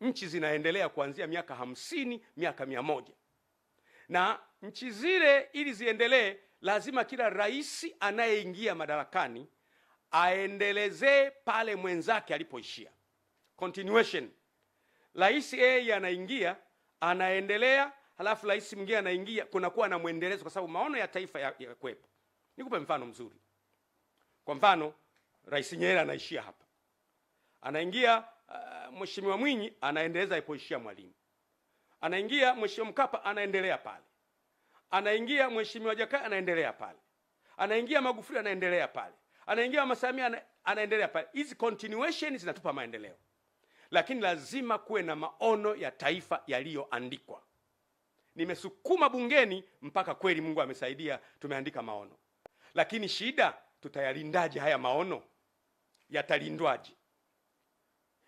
A: Nchi zinaendelea kuanzia miaka 50, miaka 100. Na nchi zile ili ziendelee, lazima kila rais anayeingia madarakani aendelezee pale mwenzake alipoishia. Continuation. Rais yeye anaingia, anaendelea, halafu rais mwingine anaingia, kunakuwa na muendelezo kwa sababu maono ya taifa ya kwepo. Nikupe mfano mzuri. Kwa mfano, Rais Nyerere anaishia hapa. Anaingia Mheshimiwa Mwinyi, anaendeleza alipoishia Mwalimu. Anaingia Mheshimiwa Mkapa, anaendelea pale. Anaingia Mheshimiwa Jakaya, anaendelea pale. Anaingia Magufuli, anaendelea pale. Anaingia Mama Samia, anaendelea pale. Hizi continuation zinatupa maendeleo. Lakini lazima kuwe na maono ya taifa yaliyoandikwa. Nimesukuma bungeni mpaka kweli Mungu amesaidia tumeandika maono. Lakini shida, tutayalindaje haya maono? Yatalindwaje?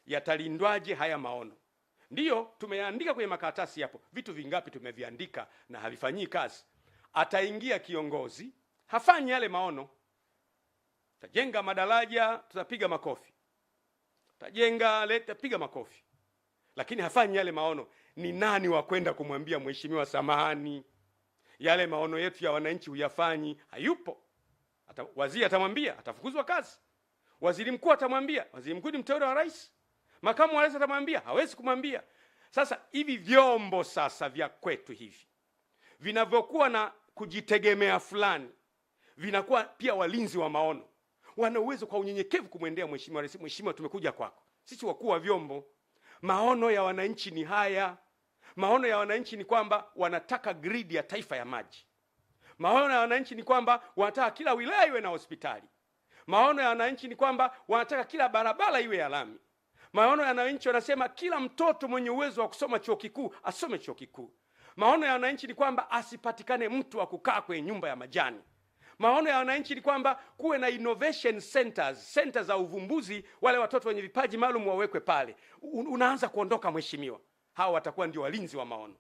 A: Yatalindwaje haya maono? Ndiyo, tumeandika kwenye makaratasi hapo. Vitu vingapi tumeviandika na havifanyii kazi? Ataingia kiongozi, hafanyi yale maono. Tajenga madaraja, tutapiga makofi. Tajenga leta, piga makofi. Lakini hafanyi yale maono. Ni nani wa kwenda kumwambia mheshimiwa samahani, yale maono yetu ya wananchi huyafanyi? Hayupo. Waziri atamwambia, atafukuzwa kazi. Waziri mkuu atamwambia, waziri mkuu ni mteule wa rais. Makamu wa rais atamwambia, hawezi kumwambia. Sasa hivi vyombo sasa vya kwetu hivi vinavyokuwa na kujitegemea fulani, vinakuwa pia walinzi wa maono. Wana uwezo kwa unyenyekevu kumwendea mheshimiwa rais, mheshimiwa tumekuja kwako. Sisi wakuu wa vyombo, maono ya wananchi ni haya. Maono ya wananchi ni kwamba wanataka grid ya taifa ya maji. Maono ya wananchi ni kwamba wanataka kila wilaya iwe na hospitali. Maono ya wananchi ni kwamba wanataka kila barabara iwe ya lami. Maono ya wananchi wanasema kila mtoto mwenye uwezo wa kusoma chuo kikuu asome chuo kikuu. Maono ya wananchi ni kwamba asipatikane mtu wa kukaa kwenye nyumba ya majani. Maono ya wananchi ni kwamba kuwe na innovation centers, centers za uvumbuzi, wale watoto wenye vipaji maalum wawekwe pale. Unaanza kuondoka mheshimiwa. Hawa watakuwa ndio walinzi wa maono.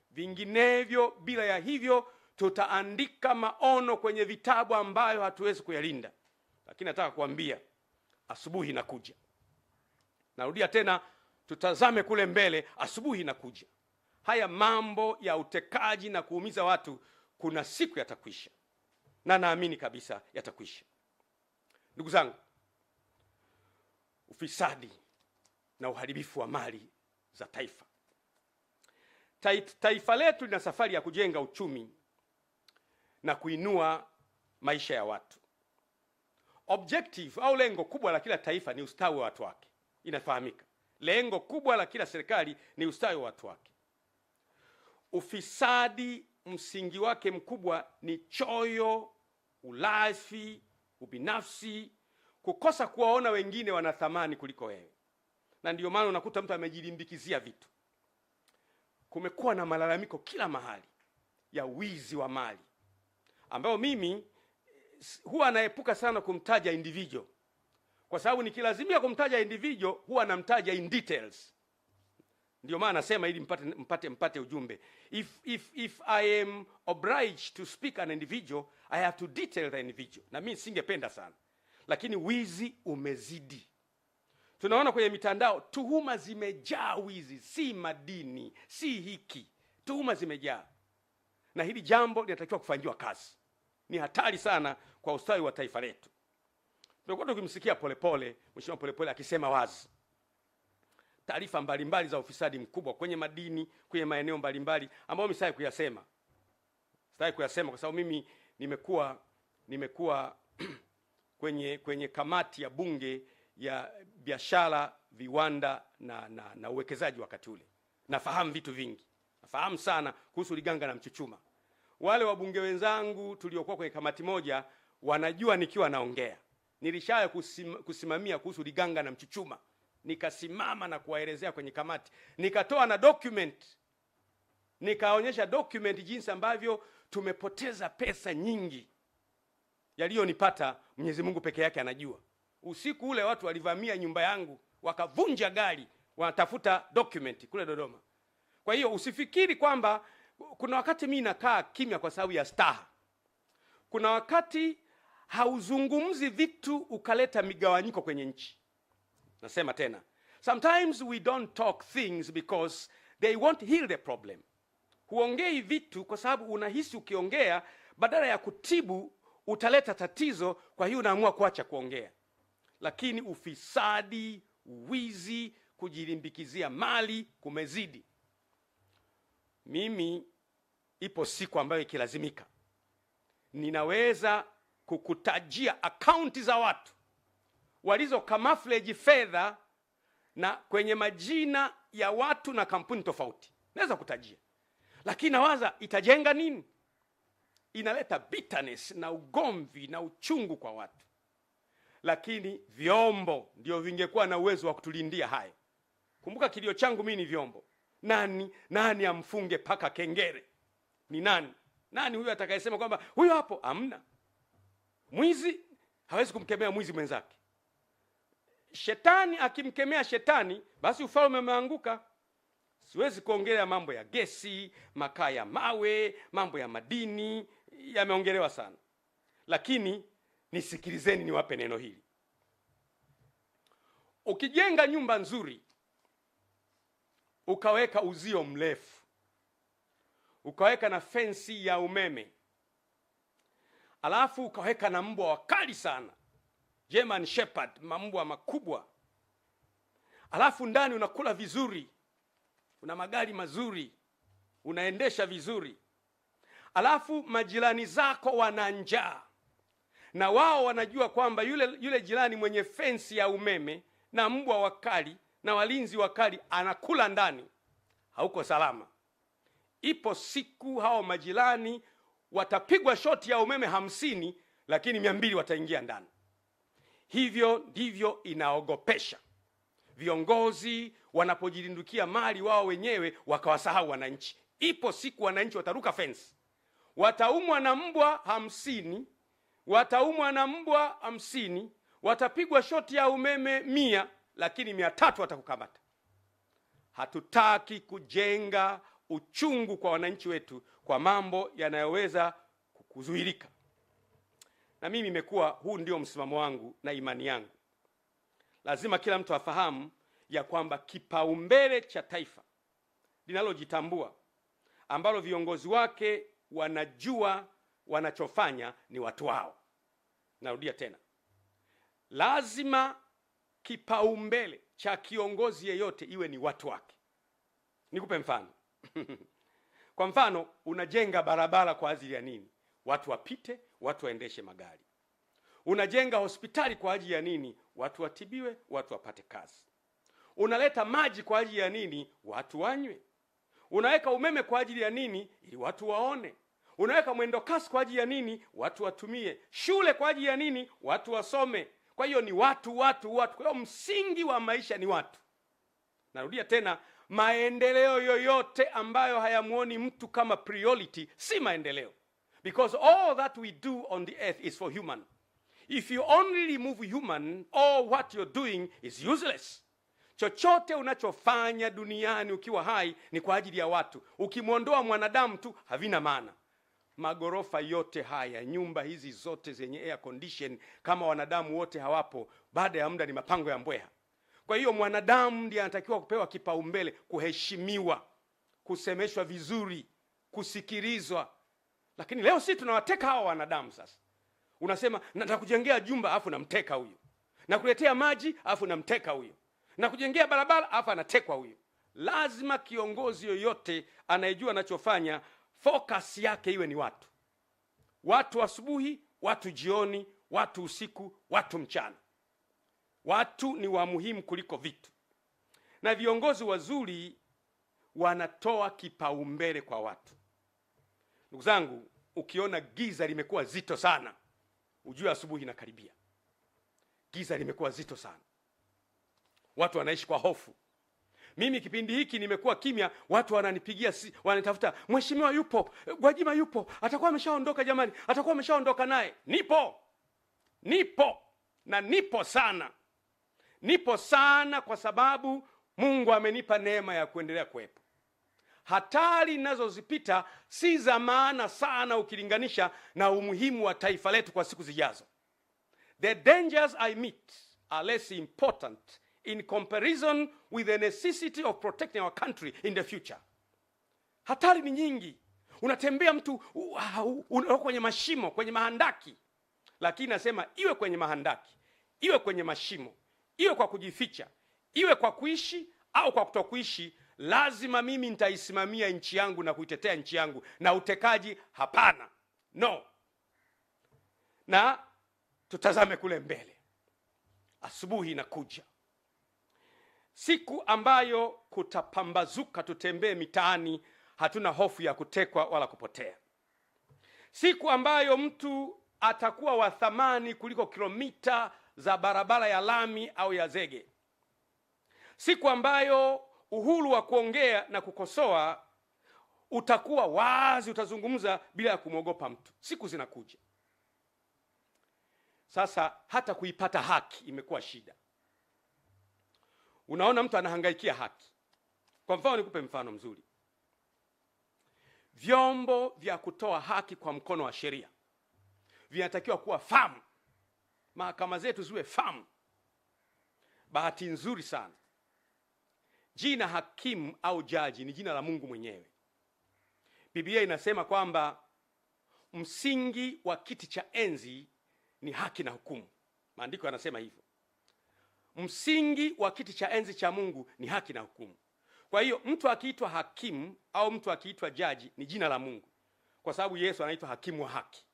A: Vinginevyo, bila ya hivyo, tutaandika maono kwenye vitabu ambayo hatuwezi kuyalinda. Lakini nataka kuambia, asubuhi inakuja. Narudia tena, tutazame kule mbele, asubuhi inakuja. Haya mambo ya utekaji na kuumiza watu kuna siku yatakwisha. Na naamini kabisa yatakwisha. Ndugu zangu, ufisadi na uharibifu wa mali za taifa. Taifa letu lina safari ya kujenga uchumi na kuinua maisha ya watu. Objective au lengo kubwa la kila taifa ni ustawi wa watu wake. Inafahamika. Lengo kubwa la kila serikali ni ustawi wa watu wake. Ufisadi msingi wake mkubwa ni choyo, ulafi, ubinafsi, kukosa kuwaona wengine wana thamani kuliko wewe. Na ndio maana unakuta mtu amejilimbikizia vitu. Kumekuwa na malalamiko kila mahali ya wizi wa mali, ambao mimi huwa naepuka sana kumtaja individual. Kwa sababu nikilazimia kumtaja individual huwa namtaja in details. Ndio maana nasema ili mpate ujumbe. If I am obliged to speak an individual, I have to detail the individual. Na mimi singependa sana. Lakini wizi umezidi. Tunaona kwenye mitandao tuhuma zimejaa wizi, si madini, si hiki. Tuhuma zimejaa. Na hili jambo linatakiwa kufanyiwa kazi. Ni hatari sana kwa ustawi wa taifa letu. Tumekuwa tukimsikia Polepole, Mheshimiwa Polepole akisema wazi taarifa mbalimbali za ufisadi mkubwa kwenye madini, kwenye maeneo mbalimbali ambayo mimi sitaki kuyasema. Sitaki kuyasema kwa sababu mimi nimekuwa kwenye kamati ya bunge ya biashara, viwanda na uwekezaji wakati ule. Nafahamu vitu vingi. Nafahamu sana kuhusu Liganga na Mchuchuma. Wale wabunge wenzangu tuliokuwa kwenye kamati moja wanajua nikiwa naongea. Nilishaye kusimamia kuhusu Liganga na Mchuchuma. Nikasimama na kuwaelezea kwenye kamati. Nikatoa na document. Nikaonyesha document jinsi ambavyo tumepoteza pesa nyingi. Yaliyonipata Mwenyezi Mungu peke yake anajua. Usiku ule watu walivamia nyumba yangu, wakavunja gari, wanatafuta document kule Dodoma. Kwa hiyo usifikiri kwamba kuna wakati mimi nakaa kimya kwa sababu ya staha. Kuna wakati hauzungumzi vitu ukaleta migawanyiko kwenye nchi. Nasema tena, sometimes we don't talk things because they won't heal the problem. Huongei vitu kwa sababu unahisi ukiongea badala ya kutibu utaleta tatizo, kwa hiyo unaamua kuacha kuongea. Lakini ufisadi, wizi, kujilimbikizia mali kumezidi. Mimi ipo siku ambayo ikilazimika ninaweza kukutajia akaunti za watu walizo camouflage fedha na kwenye majina ya watu na kampuni tofauti. Naweza kutajia. Lakini nawaza itajenga nini? Inaleta bitterness na ugomvi na uchungu kwa watu. Lakini vyombo ndio vingekuwa na uwezo wa kutulindia hayo. Kumbuka kilio changu mimi ni vyombo. Nani amfunge paka kengere? Ni nani? Nani huyo atakayesema kwamba huyo hapo? Hamna. Mwizi hawezi kumkemea mwizi mwenzake. Shetani akimkemea shetani, basi ufalme umeanguka. Siwezi kuongelea mambo ya gesi, makaa ya mawe, mambo ya madini, yameongelewa sana. Lakini nisikilizeni niwape neno hili. Ukijenga nyumba nzuri, ukaweka uzio mrefu, ukaweka na fensi ya umeme, alafu ukaweka na mbwa wakali sana, German Shepherd, mambwa makubwa, alafu ndani unakula vizuri, una magari mazuri, unaendesha vizuri, alafu majirani zako wana njaa, na wao wanajua kwamba yule jirani mwenye fensi ya umeme na mbwa wakali na walinzi wakali anakula ndani, hauko salama. Ipo siku hao majirani watapigwa shoti ya umeme 50, lakini 200 wataingia ndani. Hivyo ndivyo inaogopesha. Viongozi wanapojilindukia mali wao wenyewe wakawasahau wananchi. Ipo siku wananchi wataruka fence. Wataumwa na mbwa 50, wataumwa na mbwa 50, watapigwa shoti ya umeme 100, lakini 300 watakukamata. Hatutaki kujenga uchungu kwa wananchi wetu kwa mambo yanayoweza kuzuilika. Na mimi imekuwa huu ndio msimamo wangu na imani yangu. Lazima kila mtu afahamu ya kwamba kipaumbele cha taifa linalojitambua, ambalo viongozi wake wanajua wanachofanya, ni watu wao. Narudia tena. Lazima kipaumbele cha kiongozi yeyote iwe ni watu wake. Nikupe mfano. Kwa mfano, unajenga barabara kwa ajili ya nini? Watu wapite, watu waendeshe magari. Unajenga hospitali kwa ajili ya nini? Watu watibiwe, watu wapate kazi. Unaleta maji kwa ajili ya nini? Watu wanywe. Unaweka umeme kwa ajili ya nini? Ili watu waone. Unaweka mwendo kasi kwa ajili ya nini? Watu watumie. Shule kwa ajili ya nini? Watu wasome. Kwa hiyo ni watu. Kwa hiyo msingi wa maisha ni watu. Narudia tena, maendeleo yoyote ambayo hayamuoni mtu kama priority si maendeleo. Because all that we do on the earth is for human. If you only remove human, all what you're doing is useless. Chochote unachofanya duniani ukiwa hai ni kwa ajili ya watu. Ukimwondoa mwanadamu tu havina maana. Magorofa yote haya, nyumba hizi zote zenye air condition, kama wanadamu wote hawapo, baada ya muda ni mapango ya mbweha. Kwa hiyo mwanadamu ndiye anatakiwa kupewa kipaumbele, kuheshimiwa, kusemeshwa vizuri, kusikilizwa. Lakini leo sisi tunawateka hawa wanadamu. Sasa unasema nataka kujengea jumba, afu namteka huyo, na kuletea maji, afu namteka huyo, na kujengea barabara, afu anatekwa huyo. Lazima kiongozi yoyote anayejua anachofanya, focus yake iwe ni watu. Watu asubuhi, watu jioni, watu usiku, watu mchana. Watu ni wa muhimu kuliko vitu. Na viongozi wazuri wanatoa kipaumbele kwa watu. Ndugu zangu, ukiona giza limekuwa zito sana, ujue asubuhi inakaribia. Giza limekuwa zito sana. Watu wanaishi kwa hofu. Mimi kipindi hiki nimekuwa kimya, watu wananipigia, wanatafuta, mheshimiwa yupo, Gwajima yupo, atakuwa ameshaondoka jamani, atakuwa ameshaondoka naye. Nipo na nipo sana. Nipo sana kwa sababu Mungu amenipa neema ya kuendelea kuwepo. Hatari ninazozipita si za maana sana ukilinganisha na umuhimu wa taifa letu kwa siku zijazo. The dangers I meet are less important in comparison with the necessity of protecting our country in the future. Hatari ni nyingi. Unatembea mtu kwenye mashimo, kwenye mahandaki. Lakini nasema iwe kwenye mahandaki, iwe kwenye mashimo, iwe kwa kujificha, iwe kwa kuishi au kwa kutokuishi, lazima mimi nitaisimamia nchi yangu na kuitetea nchi yangu, na utekaji hapana. No. Na tutazame kule mbele. Asubuhi inakuja, siku ambayo kutapambazuka, tutembee mitaani hatuna hofu ya kutekwa wala kupotea. Siku ambayo mtu atakuwa wa thamani kuliko kilomita za barabara ya lami au ya zege. Siku ambayo uhuru wa kuongea na kukosoa utakuwa wazi, utazungumza bila ya kumwogopa mtu. Siku zinakuja. Sasa hata kuipata haki imekuwa shida. Unaona mtu anahangaikia haki. Kwa mfano, nikupe mfano mzuri. Vyombo vya kutoa haki kwa mkono wa sheria vinatakiwa kuwa famu. Mahakama zetu ziwe famu. Bahati nzuri sana, jina hakimu au jaji ni jina la Mungu mwenyewe. Biblia inasema kwamba msingi wa kiti cha enzi ni haki na hukumu. Maandiko yanasema hivyo. Msingi wa kiti cha enzi cha Mungu ni haki na hukumu. Kwa hiyo mtu akiitwa hakimu au mtu akiitwa jaji ni jina la Mungu, kwa sababu Yesu anaitwa hakimu wa haki.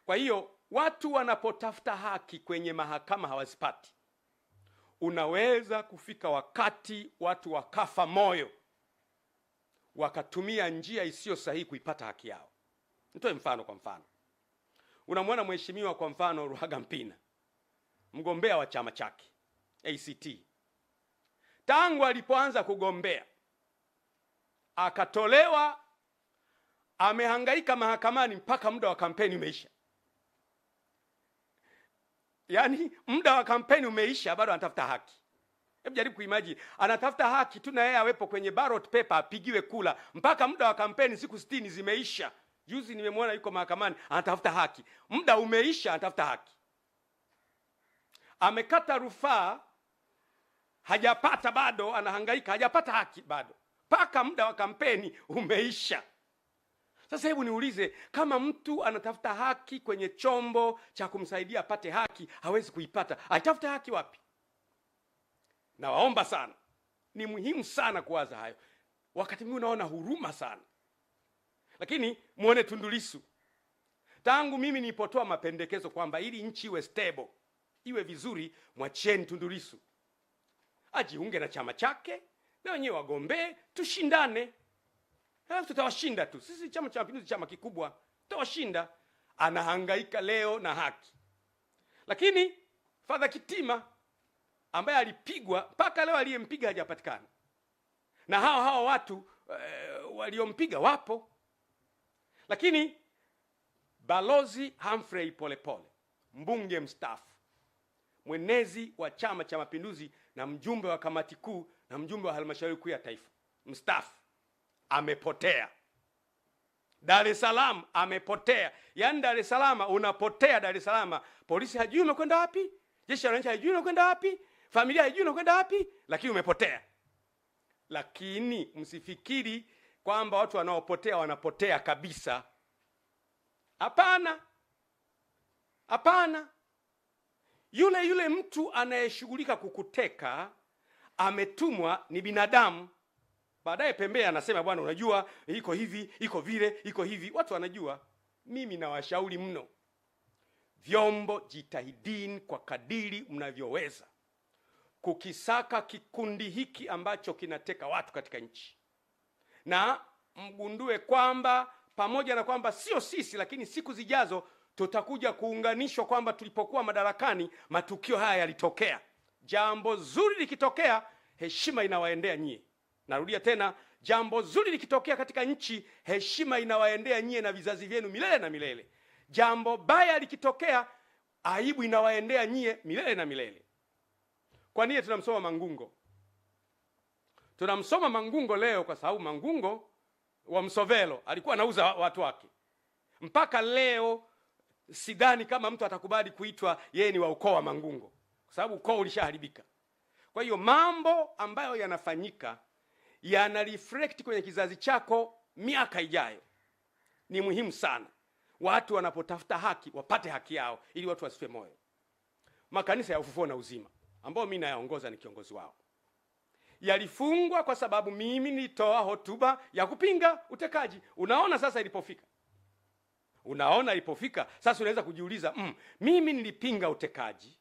A: Kwa hiyo watu wanapotafuta haki kwenye mahakama hawazipati. Unaweza kufika wakati watu wakafa moyo, wakatumia njia isiyo sahihi kuipata haki yao. Nitoe mfano. Kwa mfano, unamwona mheshimiwa kwa mfano Ruhagampina, mgombea wa chama chake ACT. Tangu alipoanza kugombea akatolewa, amehangaika mahakamani mpaka muda wa kampeni umeisha. Yaani muda wa kampeni umeisha, bado anatafuta haki. Hebu jaribu kuimagine, anatafuta haki tu na yeye awepo kwenye ballot paper, apigiwe kula, mpaka muda wa kampeni siku 60 zimeisha. Juzi nimemwona yuko mahakamani anatafuta haki. Muda umeisha, anatafuta haki. Amekata rufaa, hajapata bado, anahangaika, hajapata haki bado, mpaka muda wa kampeni umeisha. Sasa hebu niulize, kama mtu anatafuta haki kwenye chombo cha kumsaidia apate haki, hawezi kuipata, atafuta haki wapi? Na waomba sana, ni muhimu sana kuwaza hayo. Wakati mwingine unaona huruma sana. Lakini muone Tundu Lissu. Tangu mimi nilipotoa mapendekezo kwamba ili nchi iwe stable, iwe vizuri, mwacheni Tundu Lissu ajiunge na chama chake, na wenyewe wagombee, tushindane. Tutawashinda tu. Sisi Chama cha Mapinduzi chama kikubwa, tutawashinda. Anahangaika leo na haki. Lakini Father Kitima ambaye alipigwa, mpaka leo aliyempiga hajapatikana. Na hao watu waliompiga wapo. Lakini Balozi Humphrey Polepole, mbunge mstaafu, mwenezi wa Chama cha Mapinduzi na mjumbe wa kamati kuu na mjumbe wa halmashauri kuu ya taifa, mstaafu, amepotea. Dar es Salaam amepotea. Yaani Dar es Salaam unapotea. Dar es Salaam polisi hajui umekwenda wapi, jeshi la wananchi hajui umekwenda wapi, familia haijui unakwenda wapi, lakini umepotea. Lakini msifikiri kwamba watu wanaopotea wanapotea kabisa. Hapana. Hapana. Yule mtu anayeshughulika kukuteka ametumwa, ni binadamu. Baadaye pembea anasema, bwana unajua iko hivi, iko vile, iko hivi. Watu wanajua. Mimi nawashauri mno, vyombo jitahidini kwa kadiri mnavyoweza kukisaka kikundi hiki ambacho kinateka watu katika nchi. Na mgundue kwamba pamoja na kwamba sio sisi, lakini siku zijazo tutakuja kuunganishwa kwamba tulipokuwa madarakani matukio haya yalitokea. Jambo zuri likitokea, heshima inawaendea nyie. Narudia tena, jambo zuri likitokea katika nchi, heshima inawaendea nyie na vizazi vyenu milele na milele. Jambo baya likitokea, aibu inawaendea nyie milele na milele. Kwa nini tunamsoma Mangungo? Tunamsoma Mangungo leo kwa sababu Mangungo wa Msovelo alikuwa anauza watu wake. Mpaka leo sidhani kama mtu atakubali kuitwa yeye ni wa ukoo wa Mangungo, kwa sababu ukoo ulishaharibika. Kwa hiyo mambo ambayo yanafanyika yana reflect kwenye kizazi chako miaka ijayo. Ni muhimu sana watu wanapotafuta haki wapate haki yao, ili watu wasife moyo. Makanisa ya Ufufuo na Uzima ambao mimi nayaongoza, ni kiongozi wao, yalifungwa kwa sababu mimi nilitoa hotuba ya kupinga utekaji. Unaona sasa ilipofika. Sasa unaweza kujiuliza, mimi nilipinga utekaji,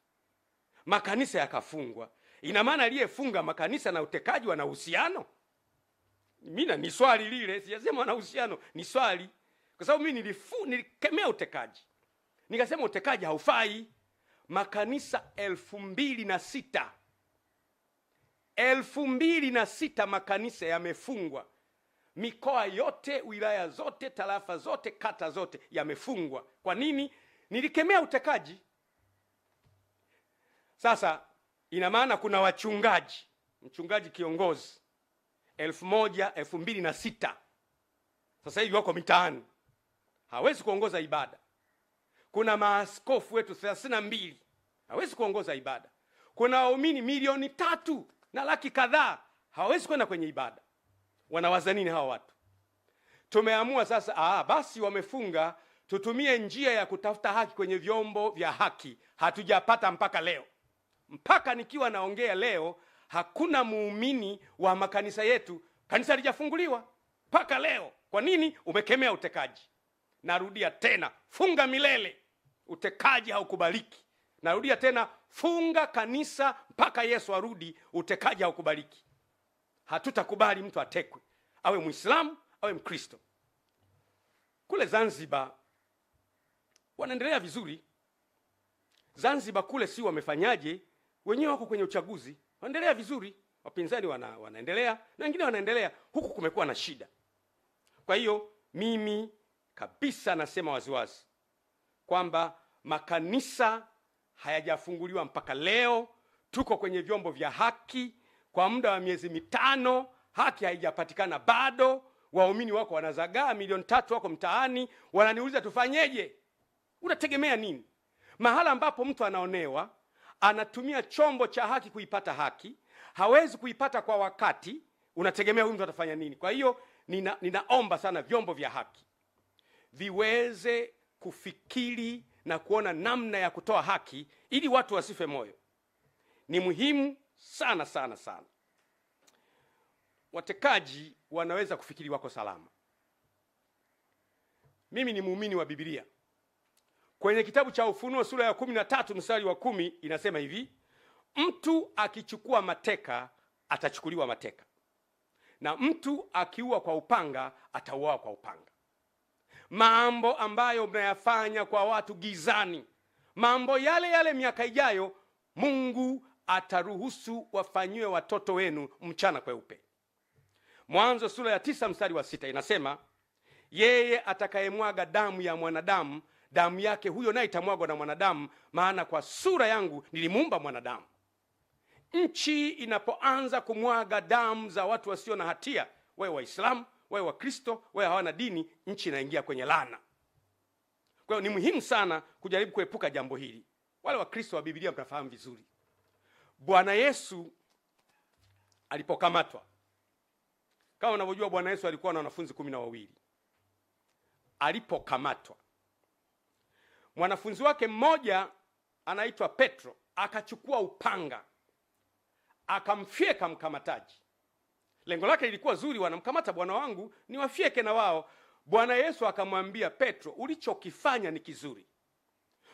A: makanisa yakafungwa. Ina maana aliyefunga makanisa na utekaji wana uhusiano? Mimi ni swali lile, sijasema wana uhusiano, ni swali. Kwa sababu mimi nilikemea utekaji. Nikasema utekaji haufai. Makanisa 2006 makanisa yamefungwa. Mikoa yote, wilaya zote, tarafa zote, kata zote yamefungwa. Kwa nini? Nilikemea utekaji. Sasa ina maana kuna mchungaji kiongozi 2006 sasa hivi wako mitaani, hawezi kuongoza ibada. Kuna maaskofu wetu 32 hawezi kuongoza ibada. Kuna waumini 3 na laki kadhaa hawezi kwenda kwenye ibada. Wanawaza nini hawa watu? Tumeamua sasa, basi wamefunga, tutumie njia ya kutafuta haki kwenye vyombo vya haki. Hatujapata mpaka leo. Mpaka nikiwa naongea leo, hakuna muumini wa makanisa yetu, kanisa halijafunguliwa mpaka leo. Kwa nini? Umekemea utekaji. Narudia tena, funga milele. Utekaji haukubaliki. Narudia tena, funga kanisa mpaka Yesu arudi. Utekaji haukubaliki. Hatutakubali mtu atekwe, awe Muislamu awe Mkristo. Kule Zanzibar wanaendelea vizuri. Zanzibar kule si wamefanyaje? Wenyewe wako kwenye uchaguzi, wanaendelea vizuri. Wapinzani wanaendelea na wengine wanaendelea. Huku kumekuwa na shida. Kwa hiyo mimi kabisa nasema waziwazi kwamba makanisa hayajafunguliwa mpaka leo. Tuko kwenye vyombo vya haki kwa muda wa miezi 5, haki haijapatikana bado. Waumini wako wanazagaa 3 wako mtaani, wananiuliza tufanyeje? Unategemea nini? Mahala ambapo mtu anaonewa, anatumia chombo cha haki kuipata haki, hawezi kuipata kwa wakati, unategemea huyu mtu atafanya nini? Kwa hiyo ninaomba sana vyombo vya haki viweze kufikiri na kuona namna ya kutoa haki ili watu wasife moyo. Ni muhimu sana sana sana. Watekaji wanaweza kufikiri wako salama. Mimi ni muumini wa Biblia. Kwenye kitabu cha Ufunuo sura ya 13 mstari wa 10 inasema hivi: mtu akichukua mateka atachukuliwa mateka, na mtu akiua kwa upanga atauawa kwa upanga. Mambo ambayo mnayafanya kwa watu gizani, mambo yale miaka ijayo Mungu ataruhusu wafanyiwe watoto wenu mchana kweupe. Mwanzo sura ya 9 mstari wa 6 inasema, yeye atakayemwaga damu ya mwanadamu, damu yake huyo naye itamwagwa na mwanadamu, maana kwa sura yangu nilimuumba mwanadamu. Nchi inapoanza kumwaga damu za watu wasio na hatia, wewe Waislamu, wewe Wakristo, wewe hawana dini, nchi inaingia kwenye laana. Kwa hiyo ni muhimu sana kujaribu kuepuka jambo hili. Wale Wakristo wa Biblia mtafahamu vizuri. Bwana Yesu alipokamatwa, kama unavyojua Bwana Yesu alikuwa na wanafunzi 12. Alipokamatwa, mwanafunzi wake mmoja anaitwa Petro akachukua upanga akamfyeka mkamataji. Lengo lake lilikuwa zuri, wanamkamata bwana wangu ni wafyeke na wao. Bwana Yesu akamwambia Petro, ulichokifanya ni kizuri,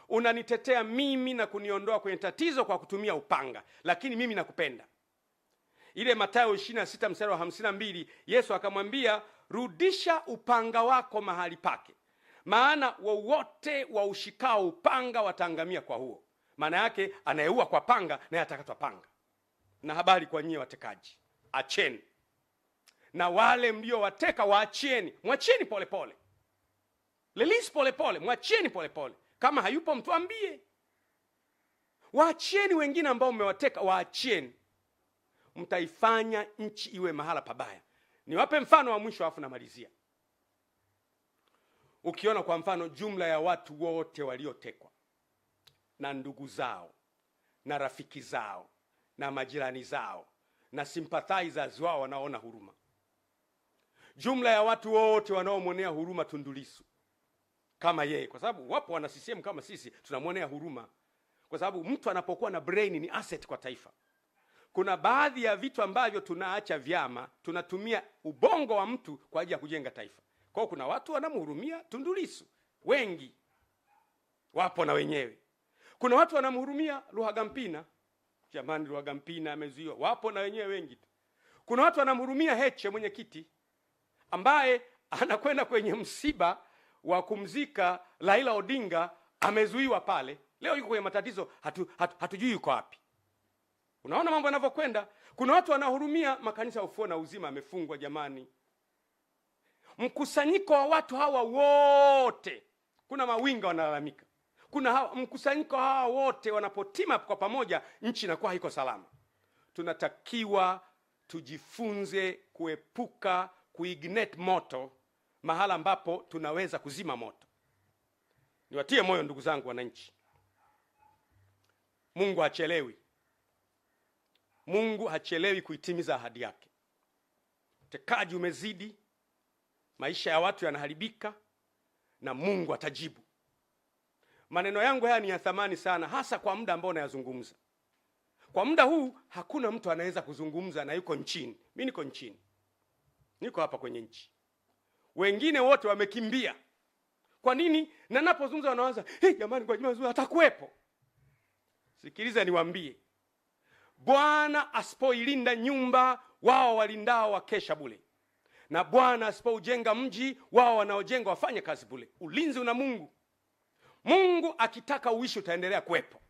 A: unanitetea mimi na kuniondoa kwenye tatizo kwa kutumia upanga, lakini mimi nakupenda. Ile Mathayo 26 mstari wa 52, Yesu akamwambia, rudisha upanga wako mahali pake, maana wowote waushikao upanga wataangamia kwa huo. Maana yake anayeua kwa panga naye atakatwa panga. Na habari kwa nyie watekaji, acheni, na wale mliowateka waachieni. Mwachieni polepole, release polepole, mwachieni polepole. Kama hayupo mtuambie. Waachieni wengine ambao mmewateka, waachieni. Mtaifanya nchi iwe mahala pabaya. Niwape mfano wa mwisho afu namalizia. Ukiona kwa mfano jumla ya watu wote waliotekwa na ndugu zao na rafiki zao na majirani zao na sympathizers wao wanaona huruma, jumla ya watu wote wanaomwonea huruma Tundu Lissu kama yeye, kwa sababu wapo wana CCM kama sisi tunamwonea huruma, kwa sababu mtu anapokuwa na brain ni asset kwa taifa. Kuna baadhi ya vitu ambavyo tunaacha vyama, tunatumia ubongo wa mtu kwa ajili ya kujenga taifa. Kwa hiyo kuna watu wanamhurumia Tundu Lissu, wengi wapo na wenyewe. Kuna watu wanamhurumia Luhagampina, jamani Luhagampina amezuiwa, wapo na wenyewe wengi tu. Kuna watu wanamhurumia Heche mwenyekiti ambaye anakwenda kwenye msiba wa kumzika Raila Odinga, amezuiwa pale, leo yuko kwenye matatizo, hatujui yuko wapi. Unaona mambo yanavyokwenda. Kuna watu wanahurumia makanisa ya Ufufuo na Uzima amefungwa jamani. Mkusanyiko wa watu hawa wote, kuna mawinga wanalalamika. Kuna mkusanyiko hawa wote wanapotima kwa pamoja, nchi inakuwa haiko salama. Tunatakiwa tujifunze kuepuka kuignite moto mahala ambapo tunaweza kuzima moto. Niwatie moyo ndugu zangu wananchi, Mungu hachelewi. Mungu hachelewi kuitimiza ahadi yake. Utekaji umezidi, maisha ya watu yanaharibika, na Mungu atajibu. Maneno yangu haya ni ya thamani sana, hasa kwa muda ambao nayazungumza. Kwa muda huu hakuna mtu anaweza kuzungumza na yuko nchini. Mimi niko nchini, niko hapa kwenye nchi, wengine wote wamekimbia. Kwa nini? Na napozungumza wanaanza, jamani kwa Juma atakuwepo. Sikiliza niwaambie, Bwana asipoilinda nyumba, wao walindao wakesha bure. Na Bwana asipoujenga mji, wao wanaojenga wafanye kazi bure. Ulinzi una Mungu. Mungu akitaka uishi utaendelea kuwepo,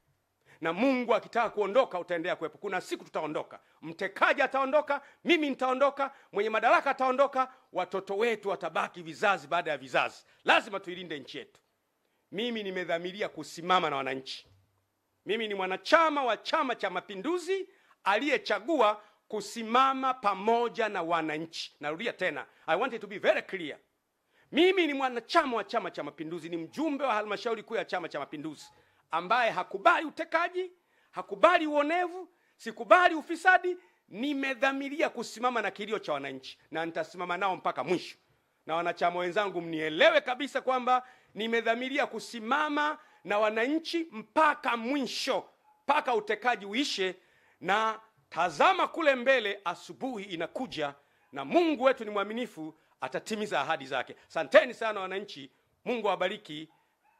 A: na Mungu akitaka kuondoka utaendelea kuwepo. Kuna siku tutaondoka, mtekaji ataondoka, mimi nitaondoka, mwenye madaraka ataondoka, watoto wetu watabaki vizazi baada ya vizazi. Lazima tuilinde nchi yetu. Mimi nimedhamiria kusimama na wananchi. Mimi ni mwanachama wa Chama cha Mapinduzi aliyechagua kusimama pamoja na wananchi. Narudia tena, I want it to be very clear. Mimi ni mwanachama wa Chama cha Mapinduzi, ni mjumbe wa halmashauri kuu ya Chama cha Mapinduzi ambaye hakubali utekaji, hakubali uonevu, sikubali ufisadi. Nimedhamiria kusimama na kilio cha wananchi na nitasimama nao mpaka mwisho. Na wanachama wenzangu mnielewe kabisa kwamba nimedhamiria kusimama na wananchi mpaka mwisho, mpaka utekaji uishe. Na tazama kule mbele, asubuhi inakuja, na Mungu wetu ni mwaminifu, atatimiza ahadi zake. Asanteni sana wananchi. Mungu awabariki.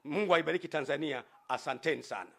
A: Mungu aibariki Tanzania. Asanteni sana.